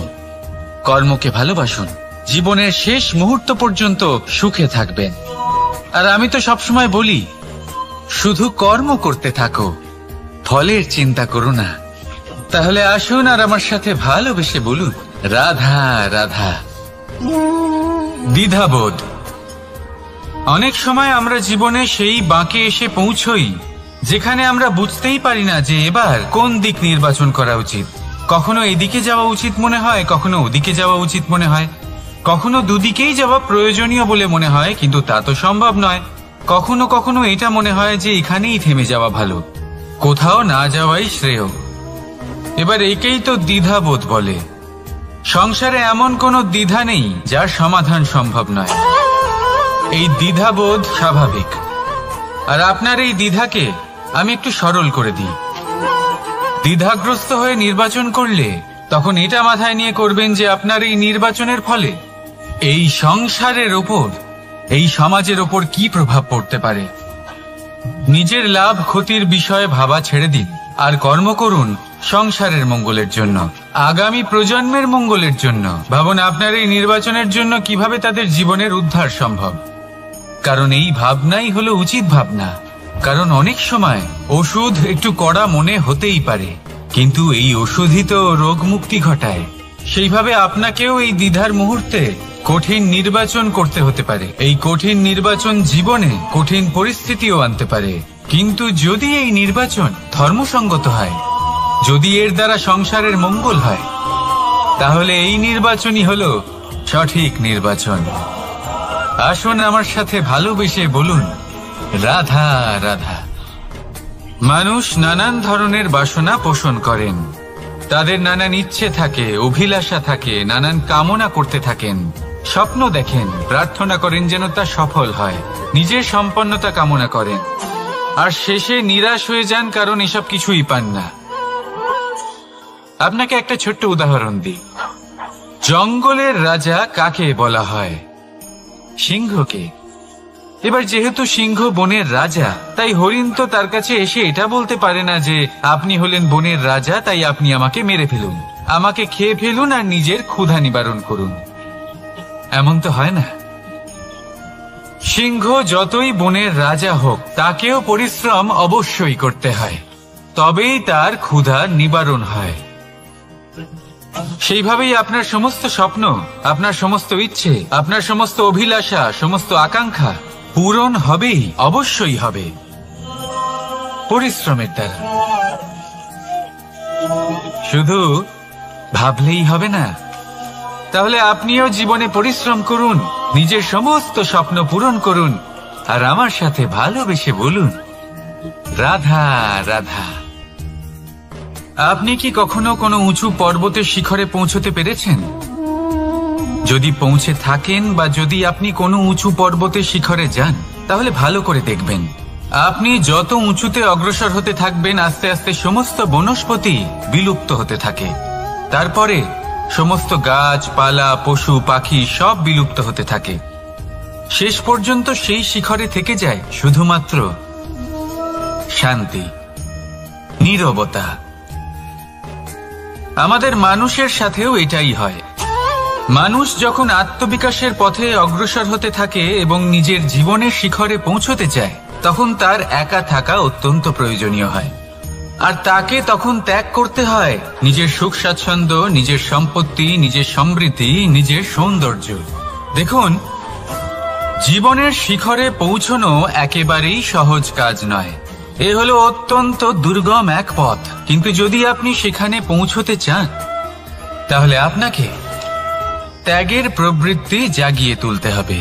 কর্মকে ভালোবাসুন, জীবনের শেষ মুহূর্ত পর্যন্ত সুখে থাকবেন। আর আমি তো সবসময় বলি, শুধু কর্ম করতে থাকো, ফলের চিন্তা করো না। তাহলে আসুন আর আমার সাথে ভালোবেসে বলুন, রাধা রাধা। দ্বিধাবোধ। অনেক সময় আমরা জীবনে সেই বাঁকে এসে পৌঁছই যেখানে আমরা বুঝতেই পারি না যে এবার কোন দিক নির্বাচন করা উচিত। কখনো এদিকে যাওয়া উচিত মনে হয়, কখনো ওদিকে যাওয়া উচিত মনে হয়, কখনো দুদিকেই যাওয়া প্রয়োজনীয় বলে মনে হয়, কিন্তু তা তো সম্ভব নয়। কখনো কখনো এটা মনে হয় যে এখানেই থেমে যাওয়া ভালো, কোথাও না যাওয়াই শ্রেয়। এবার একেই তো দ্বিধাবোধ বলে। সংসারে এমন কোনো দ্বিধা নেই যার সমাধান সম্ভব নয়। এই দ্বিধাবোধ স্বাভাবিক। আর আপনার এই দ্বিধাকে আমি একটু সরল করে দিই। দ্বিধাগ্রস্ত হয়ে নির্বাচন করলে তখন এটা মাথায় নিয়ে করবেন যে আপনার এই নির্বাচনের ফলে এই সংসারের ওপর, এই সমাজের ওপর কি প্রভাব পড়তে পারে। নিজের লাভ ক্ষতির বিষয়ে ভাবা ছেড়ে দিন আর কর্ম করুন সংসারের মঙ্গলের জন্য, আগামী প্রজন্মের মঙ্গলের জন্য। ভাবুন আপনার এই নির্বাচনের জন্য কিভাবে তাদের জীবনের উদ্ধার সম্ভব। কারণ এই ভাবনাই হলো উচিত ভাবনা। কারণ অনেক সময় ওষুধ একটু কড়া মনে হতেই পারে, কিন্তু এই ওষুধই তো রোগ মুক্তি ঘটায়। সেইভাবে আপনাকেও এই দ্বিধার মুহূর্তে কঠিন নির্বাচন করতে হতে পারে। এই কঠিন নির্বাচন জীবনে কঠিন পরিস্থিতিও আনতে পারে, কিন্তু যদি এই নির্বাচন ধর্মসঙ্গত হয়, যদি এর দ্বারা সংসারের মঙ্গল হয়, তাহলে এই নির্বাচনই হলো সঠিক নির্বাচন। আসুন আমার সাথে ভালোবেসে বলুন, রাধা রাধা। মানুষ নানান ধরনের বাসনা পোষণ করেন, তাদের নানান ইচ্ছে থাকে, অভিলাষা থাকে, নানান কামনা করতে থাকেন, স্বপ্ন দেখেন, প্রার্থনা করেন যেন তা সফল হয়, নিজের সম্পন্নতা কামনা করেন, আর শেষে নিরাশ হয়ে যান কারণ এসব কিছুই পান না। আপনাকে একটা ছোট্ট উদাহরণ দিই। জঙ্গলের রাজা কাকে বলা হয়? সিংহকে। এবার যেহেতু সিংহ বনের রাজা, তাই হরিণ তো তার কাছে এসে এটা বলতে পারে না যে আপনি হলেন বনের রাজা, তাই আপনি আমাকে মেরে ফেলুন, আমাকে খেয়ে ফেলুন আর নিজের ক্ষুধা নিবারণ করুন। এমন তো হয় না। সিংহ যতই বনের রাজা হোক, তাকেও পরিশ্রম অবশ্যই করতে হয়, তবেই তার ক্ষুধা নিবারণ হয়। সেইভাবেই আপনার সমস্ত স্বপ্ন, আপনার সমস্ত ইচ্ছে, আপনার সমস্ত অভিলাষা, সমস্ত আকাঙ্ক্ষা পূরণ হবেই, অবশ্যই হবে, পরিশ্রমের দ্বারা। শুধু ভাবলেই হবে না। তাহলে আপনিও জীবনে পরিশ্রম করুন, নিজের সমস্ত স্বপ্ন পূরণ করুন, আর আমার সাথে ভালোবেসে বলুন, রাধা রাধা। আপনি কি কখনো কোনো উঁচু পর্বতের শিখরে পৌঁছতে পেরেছেন? যদি পৌঁছে থাকেন বা যদি আপনি কোনো উঁচু পর্বতের শিখরে যান, তাহলে ভালো করে দেখবেন, আপনি যত উঁচুতে অগ্রসর হতে থাকবেন, আস্তে আস্তে সমস্ত বনস্পতি বিলুপ্ত হতে থাকে। তারপরে সমস্ত গাছপালা, পশু পাখি সব বিলুপ্ত হতে থাকে। শেষ পর্যন্ত সেই শিখরে থেকে যায় শুধুমাত্র শান্তি, নীরবতা। আমাদের মানুষের সাথেও এটাই হয়। মানুষ যখন আত্মবিকাশের পথে অগ্রসর হতে থাকে এবং নিজের জীবনের শিখরে পৌঁছতে চায়, তখন তার একা থাকা অত্যন্ত প্রয়োজনীয় হয়। আর তাকে তখন ত্যাগ করতে হয় নিজের সুখ স্বাচ্ছন্দ্য, নিজের সম্পত্তি, নিজের সমৃদ্ধি, নিজের সৌন্দর্য। দেখুন, জীবনের শিখরে পৌঁছনো একেবারেই সহজ কাজ নয়। এ হলো অত্যন্ত দুর্গম এক পথ। কিন্তু যদি আপনি সেখানে পৌঁছতে চান, তাহলে আপনাকে ত্যাগের প্রবৃত্তি জাগিয়ে তুলতে হবে।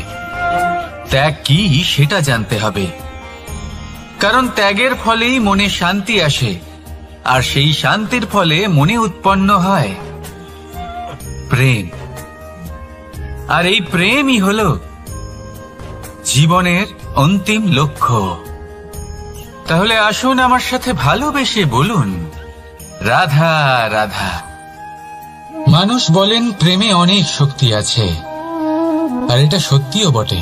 ত্যাগ কি সেটা জানতে হবে, কারণ ত্যাগের ফলেই মনে শান্তি আসে, আর সেই শান্তির ফলে মনে উৎপন্ন হয় প্রেম। আর এই প্রেমই হলো জীবনের অন্তিম লক্ষ্য। তাহলে আসুন আমার সাথে ভালোবেসে বলুন, রাধা রাধা। মানুষ বলেন প্রেমে অনেক শক্তি আছে, আর এটা সত্যিও বটে।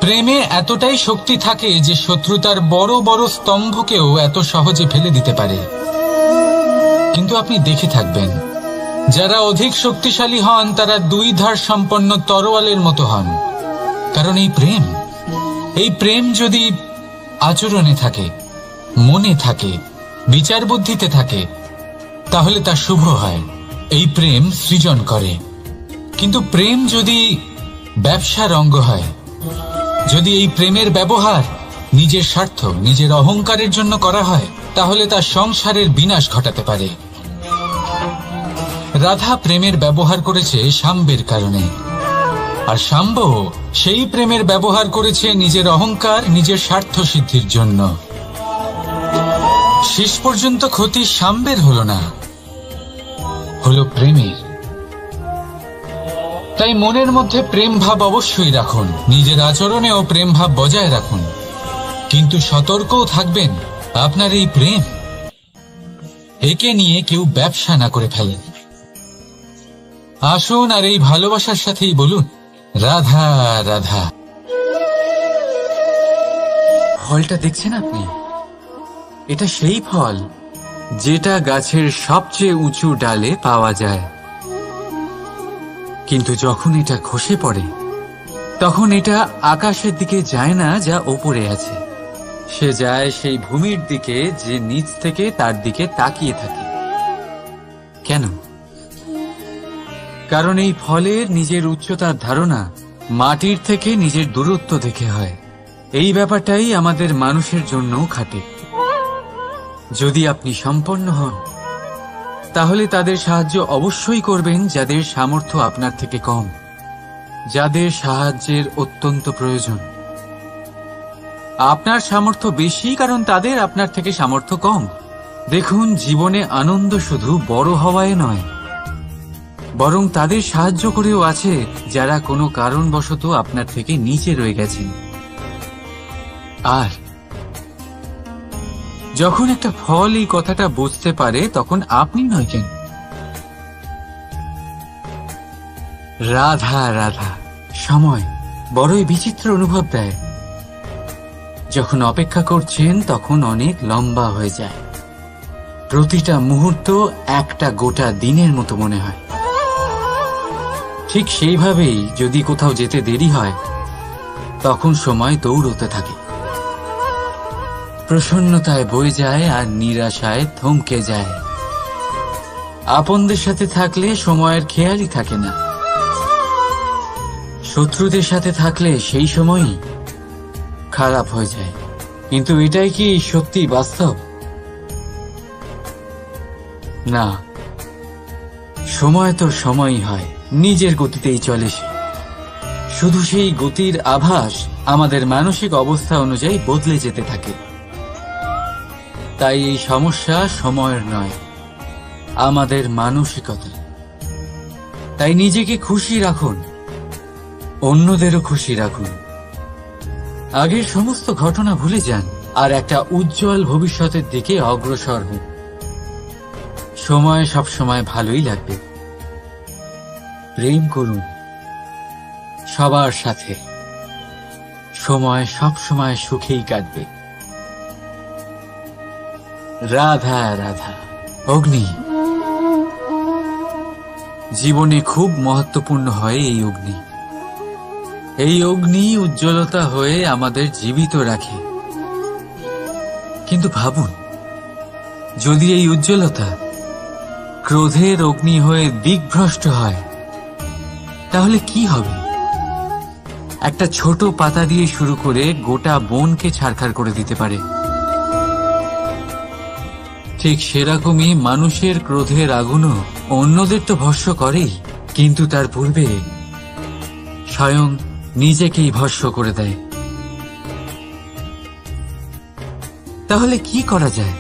প্রেমে এতটাই শক্তি থাকে যে শত্রুতার বড় বড় স্তম্ভকেও এত সহজে ফেলে দিতে পারে। কিন্তু আপনি দেখে থাকবেন, যারা অধিক শক্তিশালী হন তারা দুই ধার সম্পন্ন তরোয়ালের মতো হন। কারণ এই প্রেম যদি আচরণে থাকে, মনে থাকে, বিচার বুদ্ধিতে থাকে, তাহলে তা শুভ হয়। এই প্রেম সৃজন করে। কিন্তু প্রেম যদি ব্যবসার অঙ্গ হয়, যদি এই প্রেমের ব্যবহার নিজের স্বার্থ, নিজের অহংকারের জন্য করা হয়, তাহলে তা সংসারের বিনাশ ঘটাতে পারে। রাধা প্রেমের ব্যবহার করেছে শাম্বের কারণে, আর শাম্ব সেই প্রেমের ব্যবহার করেছে নিজের অহংকার, নিজের স্বার্থ সিদ্ধির জন্য। শেষ পর্যন্ত ক্ষতি শাম্বের হলো না, হলো প্রেমের। তাই মনের মধ্যে প্রেম ভাব অবশ্যই রাখুন, নিজের আচরণেও প্রেম ভাব বজায় রাখুন, কিন্তু সতর্কও থাকবেন আপনার এই প্রেম, একে নিয়ে কেউ ব্যবসা না করে ফেলেন। আসুন আর এই ভালোবাসার সাথেই বলুন রাধা রাধা। ফলটা দেখছেন আপনি? এটা সেই ফল যেটা গাছের সবচেয়ে উঁচু ডালে পাওয়া যায়, কিন্তু যখন এটা খসে পড়ে তখন এটা আকাশের দিকে যায় না যা ওপরে আছে, সে যায় সেই ভূমির দিকে যে নিচ থেকে তার দিকে তাকিয়ে থাকে। কেন? কারণ এই ফলের নিজের উচ্চতার ধারণা মাটির থেকে নিজের দূরত্ব দেখে হয়। এই ব্যাপারটাই আমাদের মানুষের জন্যও খাটে। যদি আপনি সম্পন্ন হন তাহলে তাদের সাহায্য অবশ্যই করবেন যাদের সামর্থ্য আপনার থেকে কম, যাদের সাহায্যের অত্যন্ত প্রয়োজন। আপনার সামর্থ্য বেশি কারণ তাদের আপনার থেকে সামর্থ্য কম। দেখুন, জীবনে আনন্দ শুধু বড় হওয়ায় নয়, বরং তাদের সাহায্য করেও আছে যারা কোনো কারণবশত আপনার থেকে নিচে রয়ে গেছেন। আর যখন একটা ফল এই কথাটা বুঝতে পারে তখন আপনি নয় কেন, রাধা রাধা। সময় বড়ই বিচিত্র অনুভব দেয়। যখন অপেক্ষা করছেন তখন অনেক লম্বা হয়ে যায়। প্রতিটা মুহূর্ত একটা গোটা দিনের মতো মনে হয়। ঠিক সেইভাবেই যদি কোথাও যেতে দেরি হয় তখন সময় দৌড়তে থাকে, প্রসন্নতায় বয়ে যায় আর নিরাশায় থমকে যায়। আপনদের সাথে থাকলে সময়ের খেয়ালই থাকে না, শত্রুদের সাথে থাকলে সেই সময়ই খারাপ হয়ে যায়। কিন্তু এটাই কি সত্যি বাস্তব? না, সময় তো সময়ই হয়, নিজের গতিতেই চলে সে। শুধু সেই গতির আভাস আমাদের মানসিক অবস্থা অনুযায়ী বদলে যেতে থাকে। তাই এই সমস্যা সময়ের নয়, আমাদের মানসিকতা। তাই নিজেকে খুশি রাখুন, অন্যদেরও খুশি রাখুন। আগের সমস্ত ঘটনা ভুলে যান আর একটা উজ্জ্বল ভবিষ্যতের দিকে অগ্রসর হন। সময় সবসময় ভালোই লাগবে। প্রেম করুন সবার সাথে, সময় সবসময় সুখেই কাটবে। রাধা রাধা। অগ্নি জীবনে খুব মহত্বপূর্ণ হয়। এই অগ্নি উজ্জ্বলতা হয়ে আমাদের জীবিত রাখে। কিন্তু ভাবুন, যদি এই উজ্জ্বলতা ক্রোধের অগ্নি হয়ে দিকভ্রষ্ট হয় তাহলে কি হবে? একটা ছোট পাতা দিয়ে শুরু করে গোটা বনকে ছারখার করে দিতে পারে। ঠিক সেরকমই মানুষের ক্রোধের আগুনও অন্যদের তো ভস্ম করেই, কিন্তু তার পূর্বে স্বয়ং নিজেকেই ভস্ম করে দেয়। তাহলে কি করা যায়?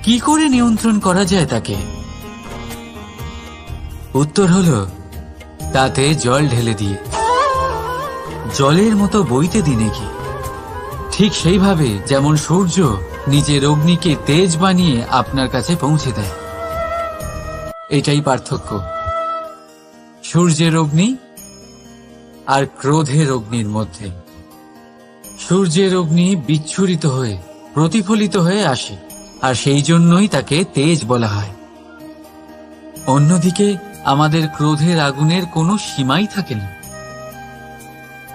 কি করে নিয়ন্ত্রণ করা যায় তাকে? উত্তর হলো তাতে জল ঢেলে দিয়ে, জলের মতো বইতে দিনে কি। ঠিক সেইভাবে যেমন সূর্য নিজের অগ্নিকে তেজ বানিয়ে আপনার কাছে পৌঁছে দেয়। এটাই পার্থক্য সূর্যের অগ্নি আর ক্রোধের অগ্নির মধ্যে। সূর্যের অগ্নি বিচ্ছুরিত হয়ে প্রতিফলিত হয়ে আসে, আর সেই জন্যই তাকে তেজ বলা হয়। অন্যদিকে আমাদের ক্রোধের আগুনের কোনো সীমাই থাকে না।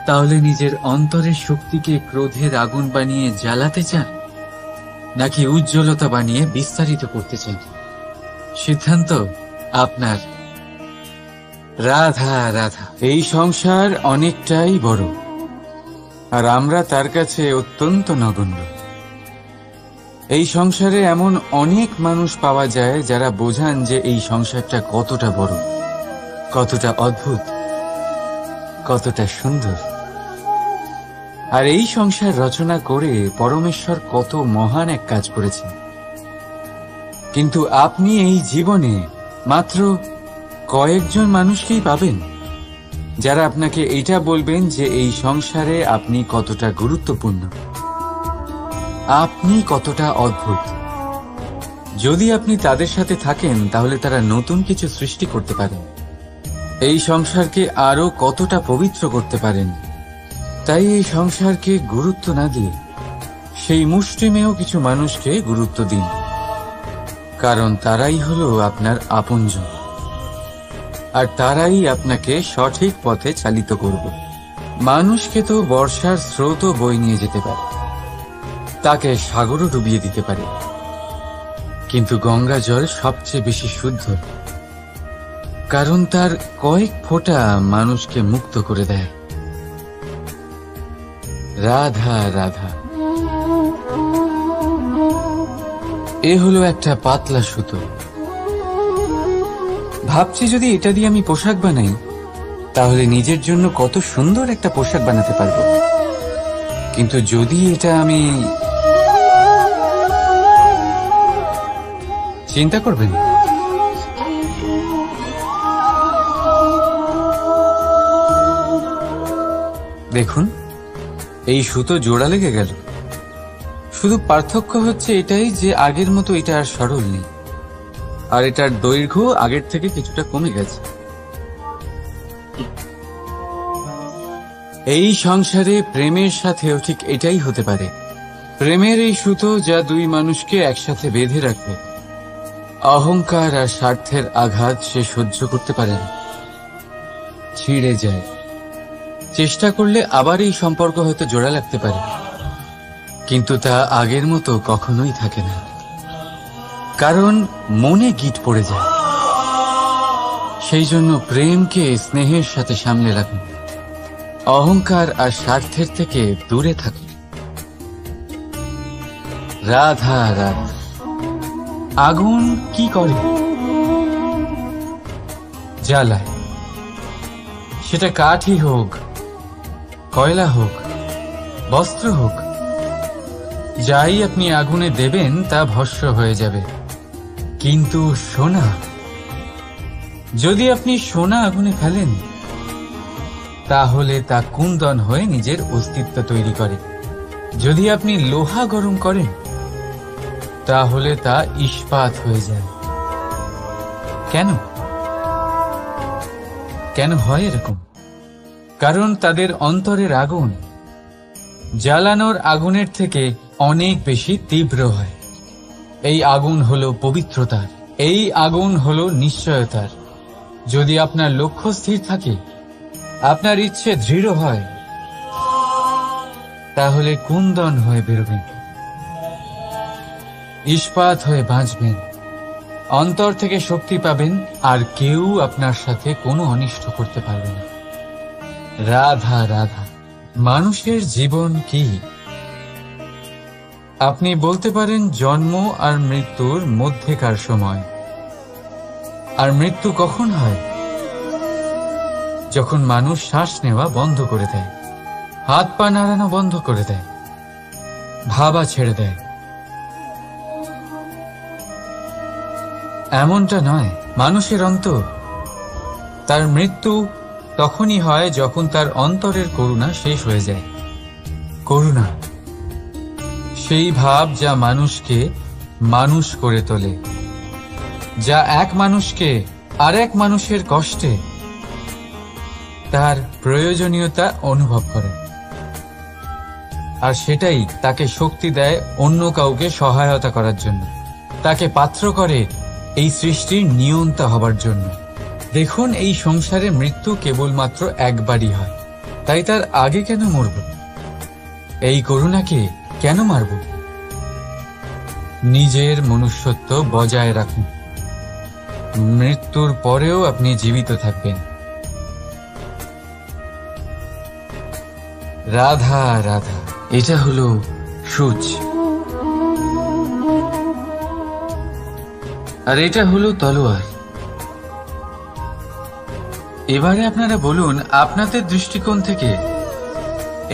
তাহলে নিজের অন্তরের শক্তিকে ক্রোধের আগুন বানিয়ে জ্বালাতে চান, নাকি উজ্জ্বলতা বানিয়ে বিস্তারিত করতে চান? সিদ্ধান্ত আপনার। রাধা রাধা। এই সংসার অনেকটাই বড়, আর আমরা তার কাছে অত্যন্ত নগণ্য। এই সংসারে এমন অনেক মানুষ পাওয়া যায় যারা বোঝান যে এই সংসারটা কতটা বড়, কতটা অদ্ভুত, কতটা সুন্দর। আর এই সংসার রচনা করে পরমেশ্বর কত মহান এক কাজ করেছেন। কিন্তু আপনি এই জীবনে মাত্র কয়েকজন মানুষকেই পাবেন যারা আপনাকে এটা বলবেন যে এই সংসারে আপনি কতটা গুরুত্বপূর্ণ, আপনি কতটা অদ্ভুত। যদি আপনি তাদের সাথে থাকেন তাহলে তারা নতুন কিছু সৃষ্টি করতে পারেন, এই সংসারকে আরো কতটা পবিত্র করতে পারেন। তাই এই সংসারকে গুরুত্ব না দিয়ে সেই মুষ্টিমেয় কিছু মানুষকে গুরুত্ব দিন, কারণ তারাই হলো আপনার আপনজন, আর তারাই আপনাকে সঠিক পথে চালিত করবে। মানুষকে তো বর্ষার স্রোতও বয়ে নিয়ে যেতে পারে, তাকে সাগরও ডুবিয়ে দিতে পারে, কিন্তু গঙ্গা জল সবচেয়ে বেশি শুদ্ধ, কারণ তার কয়েক ফোঁটা মানুষকে মুক্ত করে দেয়। রাধা রাধা। এ হলো একটা পাতলা সুতো। ভাবছি যদি এটা দিয়ে আমি পোশাক বানাই তাহলে নিজের জন্য কত সুন্দর একটা পোশাক বানাতে পারবো, কিন্তু যদি এটা আমি চিন্তা করবেন, দেখুন এই সুতো জোড়া লেগে গেল। শুধু পার্থক্য হচ্ছে এটাই যে আগের মতো এটা আর সরল নেই, আর এটার দৈর্ঘ্য আগের থেকে কিছুটা কমে গেছে। এই সংসারে প্রেমের সাথেও ঠিক এটাই হতে পারে। প্রেমের এই সুতো যা দুই মানুষকে একসাথে বেঁধে রাখবে। অহংকার আর স্বার্থের আঘাত সে সহ্য করতে পারে না, ছিঁড়ে যায়। চেষ্টা করলে আবার এই সম্পর্ক হয়তো জোড়া লাগতে পারে, কিন্তু তা আগের মতো কখনোই থাকে না, কারণ মনে গিট পড়ে যায়। সেই জন্য প্রেমকে স্নেহের সাথে সামলে রাখুন, অহংকার আর স্বার্থের থেকে দূরে থাকুন। রাধা রাধা। আগুন কি করে? জ্বালায়। সেটা কাঠই হোক, কয়লা হোক, বস্ত্র হোক, যাই আপনি আগুনে দেবেন তা ভস্ম হয়ে যাবে। কিন্তু সোনা, যদি আপনি সোনা আগুনে ফেলেন তাহলে তা কুন্দন হয়ে নিজের অস্তিত্ব তৈরি করে। যদি আপনি লোহা গরম করেন তাহলে তা ইস্পাত হয়ে যায়। কেন কেন হয় এরকম? কারণ তাদের অন্তরের আগুন জ্বালানোর আগুনের থেকে অনেক বেশি তীব্র হয়। এই আগুন হলো পবিত্রতার, এই আগুন হলো নিশ্চয়তার। যদি আপনার লক্ষ্য স্থির থাকে, আপনার ইচ্ছে দৃঢ় হয়, তাহলে কুন্দন হয়ে বেরোবেন, ইস্পাত হয়ে বাঁচবেন, অন্তর থেকে শক্তি পাবেন, আর কেউ আপনার সাথে কোনো অনিষ্ট করতে পারবে না। রাধা রাধা। মানুষের জীবন কি? আপনি বলতে পারেন জন্ম আর মৃত্যুর মধ্যেকার সময়। আর মৃত্যু কখন হয়? যখন মানুষ শ্বাস নেওয়া বন্ধ করে দেয়, হাত পা নাড়ানো বন্ধ করে দেয়, ভাবা ছেড়ে দেয়। এমনটা নয়, মানুষের অন্তর। তার মৃত্যু তখনই হয় যখন তার অন্তরের করুণা শেষ হয়ে যায়। করুণা সেই ভাব যা মানুষকে মানুষ করে তোলে, যা এক মানুষকে আর এক মানুষের কষ্টে তার প্রয়োজনীয়তা অনুভব করে, আর সেটাই তাকে শক্তি দেয় অন্য কাউকে সহায়তা করার জন্য, তাকে পাত্র করে এই সৃষ্টির নিয়ন্তা হবার জন্য। দেখুন, এই সংসারে মৃত্যু কেবলমাত্র একবারই হয়, তাই তার আগে কেন মরব? এই করুণাকে কেন মারব? নিজের মনুষ্যত্ব বজায় রাখুন, মৃত্যুর পরেও আপনি জীবিত থাকবেন। রাধা রাধা। এটা হলো সূচ, আর এটা হলো তলোয়ার। এবারে আপনারা বলুন, আপনাদের দৃষ্টিকোণ থেকে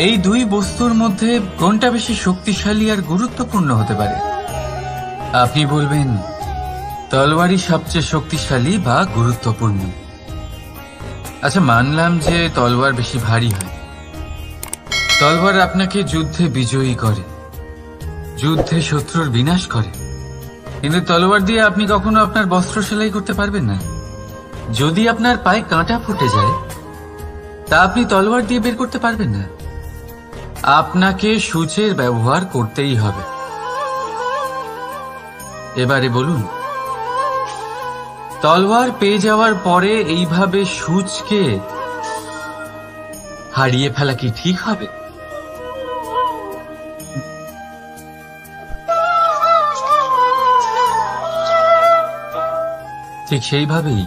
এই দুই বস্তুর মধ্যে কোনটা বেশি শক্তিশালী আর গুরুত্বপূর্ণ হতে পারে? আপনি বলবেন তলোয়ারই সবচেয়ে শক্তিশালী বা গুরুত্বপূর্ণ। আচ্ছা, মানলাম যে তলোয়ার বেশি ভারী হয়। তলোয়ার আপনাকে যুদ্ধে বিজয়ী করে, যুদ্ধে শত্রুর বিনাশ করে, কিন্তু তলোয়ার দিয়ে আপনি কখনো আপনার বস্ত্র সেলাই করতে পারবেন না। যদি আপনার পায়ে কাঁটা ফুটে যায়, তা আপনি তলোয়ার দিয়ে বের করতে পারবেন না। আপনাকে সূচের ব্যবহার করতেই হবে। এবারে বলুন, তলোয়ার পেয়ে যাওয়ার পরে এইভাবে সূচকে হারিয়ে ফেলা কি ঠিক হবে? ঠিক সেইভাবেই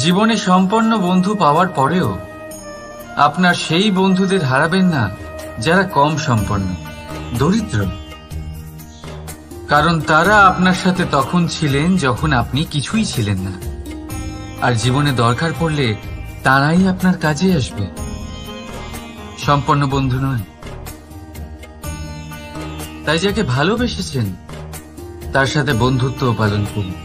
জীবনে সম্পন্ন বন্ধু পাওয়ার পরেও আপনার সেই বন্ধুদের হারাবেন না যারা কম সম্পন্ন, দরিদ্র। কারণ তারা আপনার সাথে তখন ছিলেন যখন আপনি কিছুই ছিলেন না, আর জীবনে দরকার পড়লে তারাই আপনার কাজে আসবে, সম্পন্ন বন্ধু নয়। তাই যাকে ভালোবেসেছেন তার সাথে বন্ধুত্ব পালন করুন।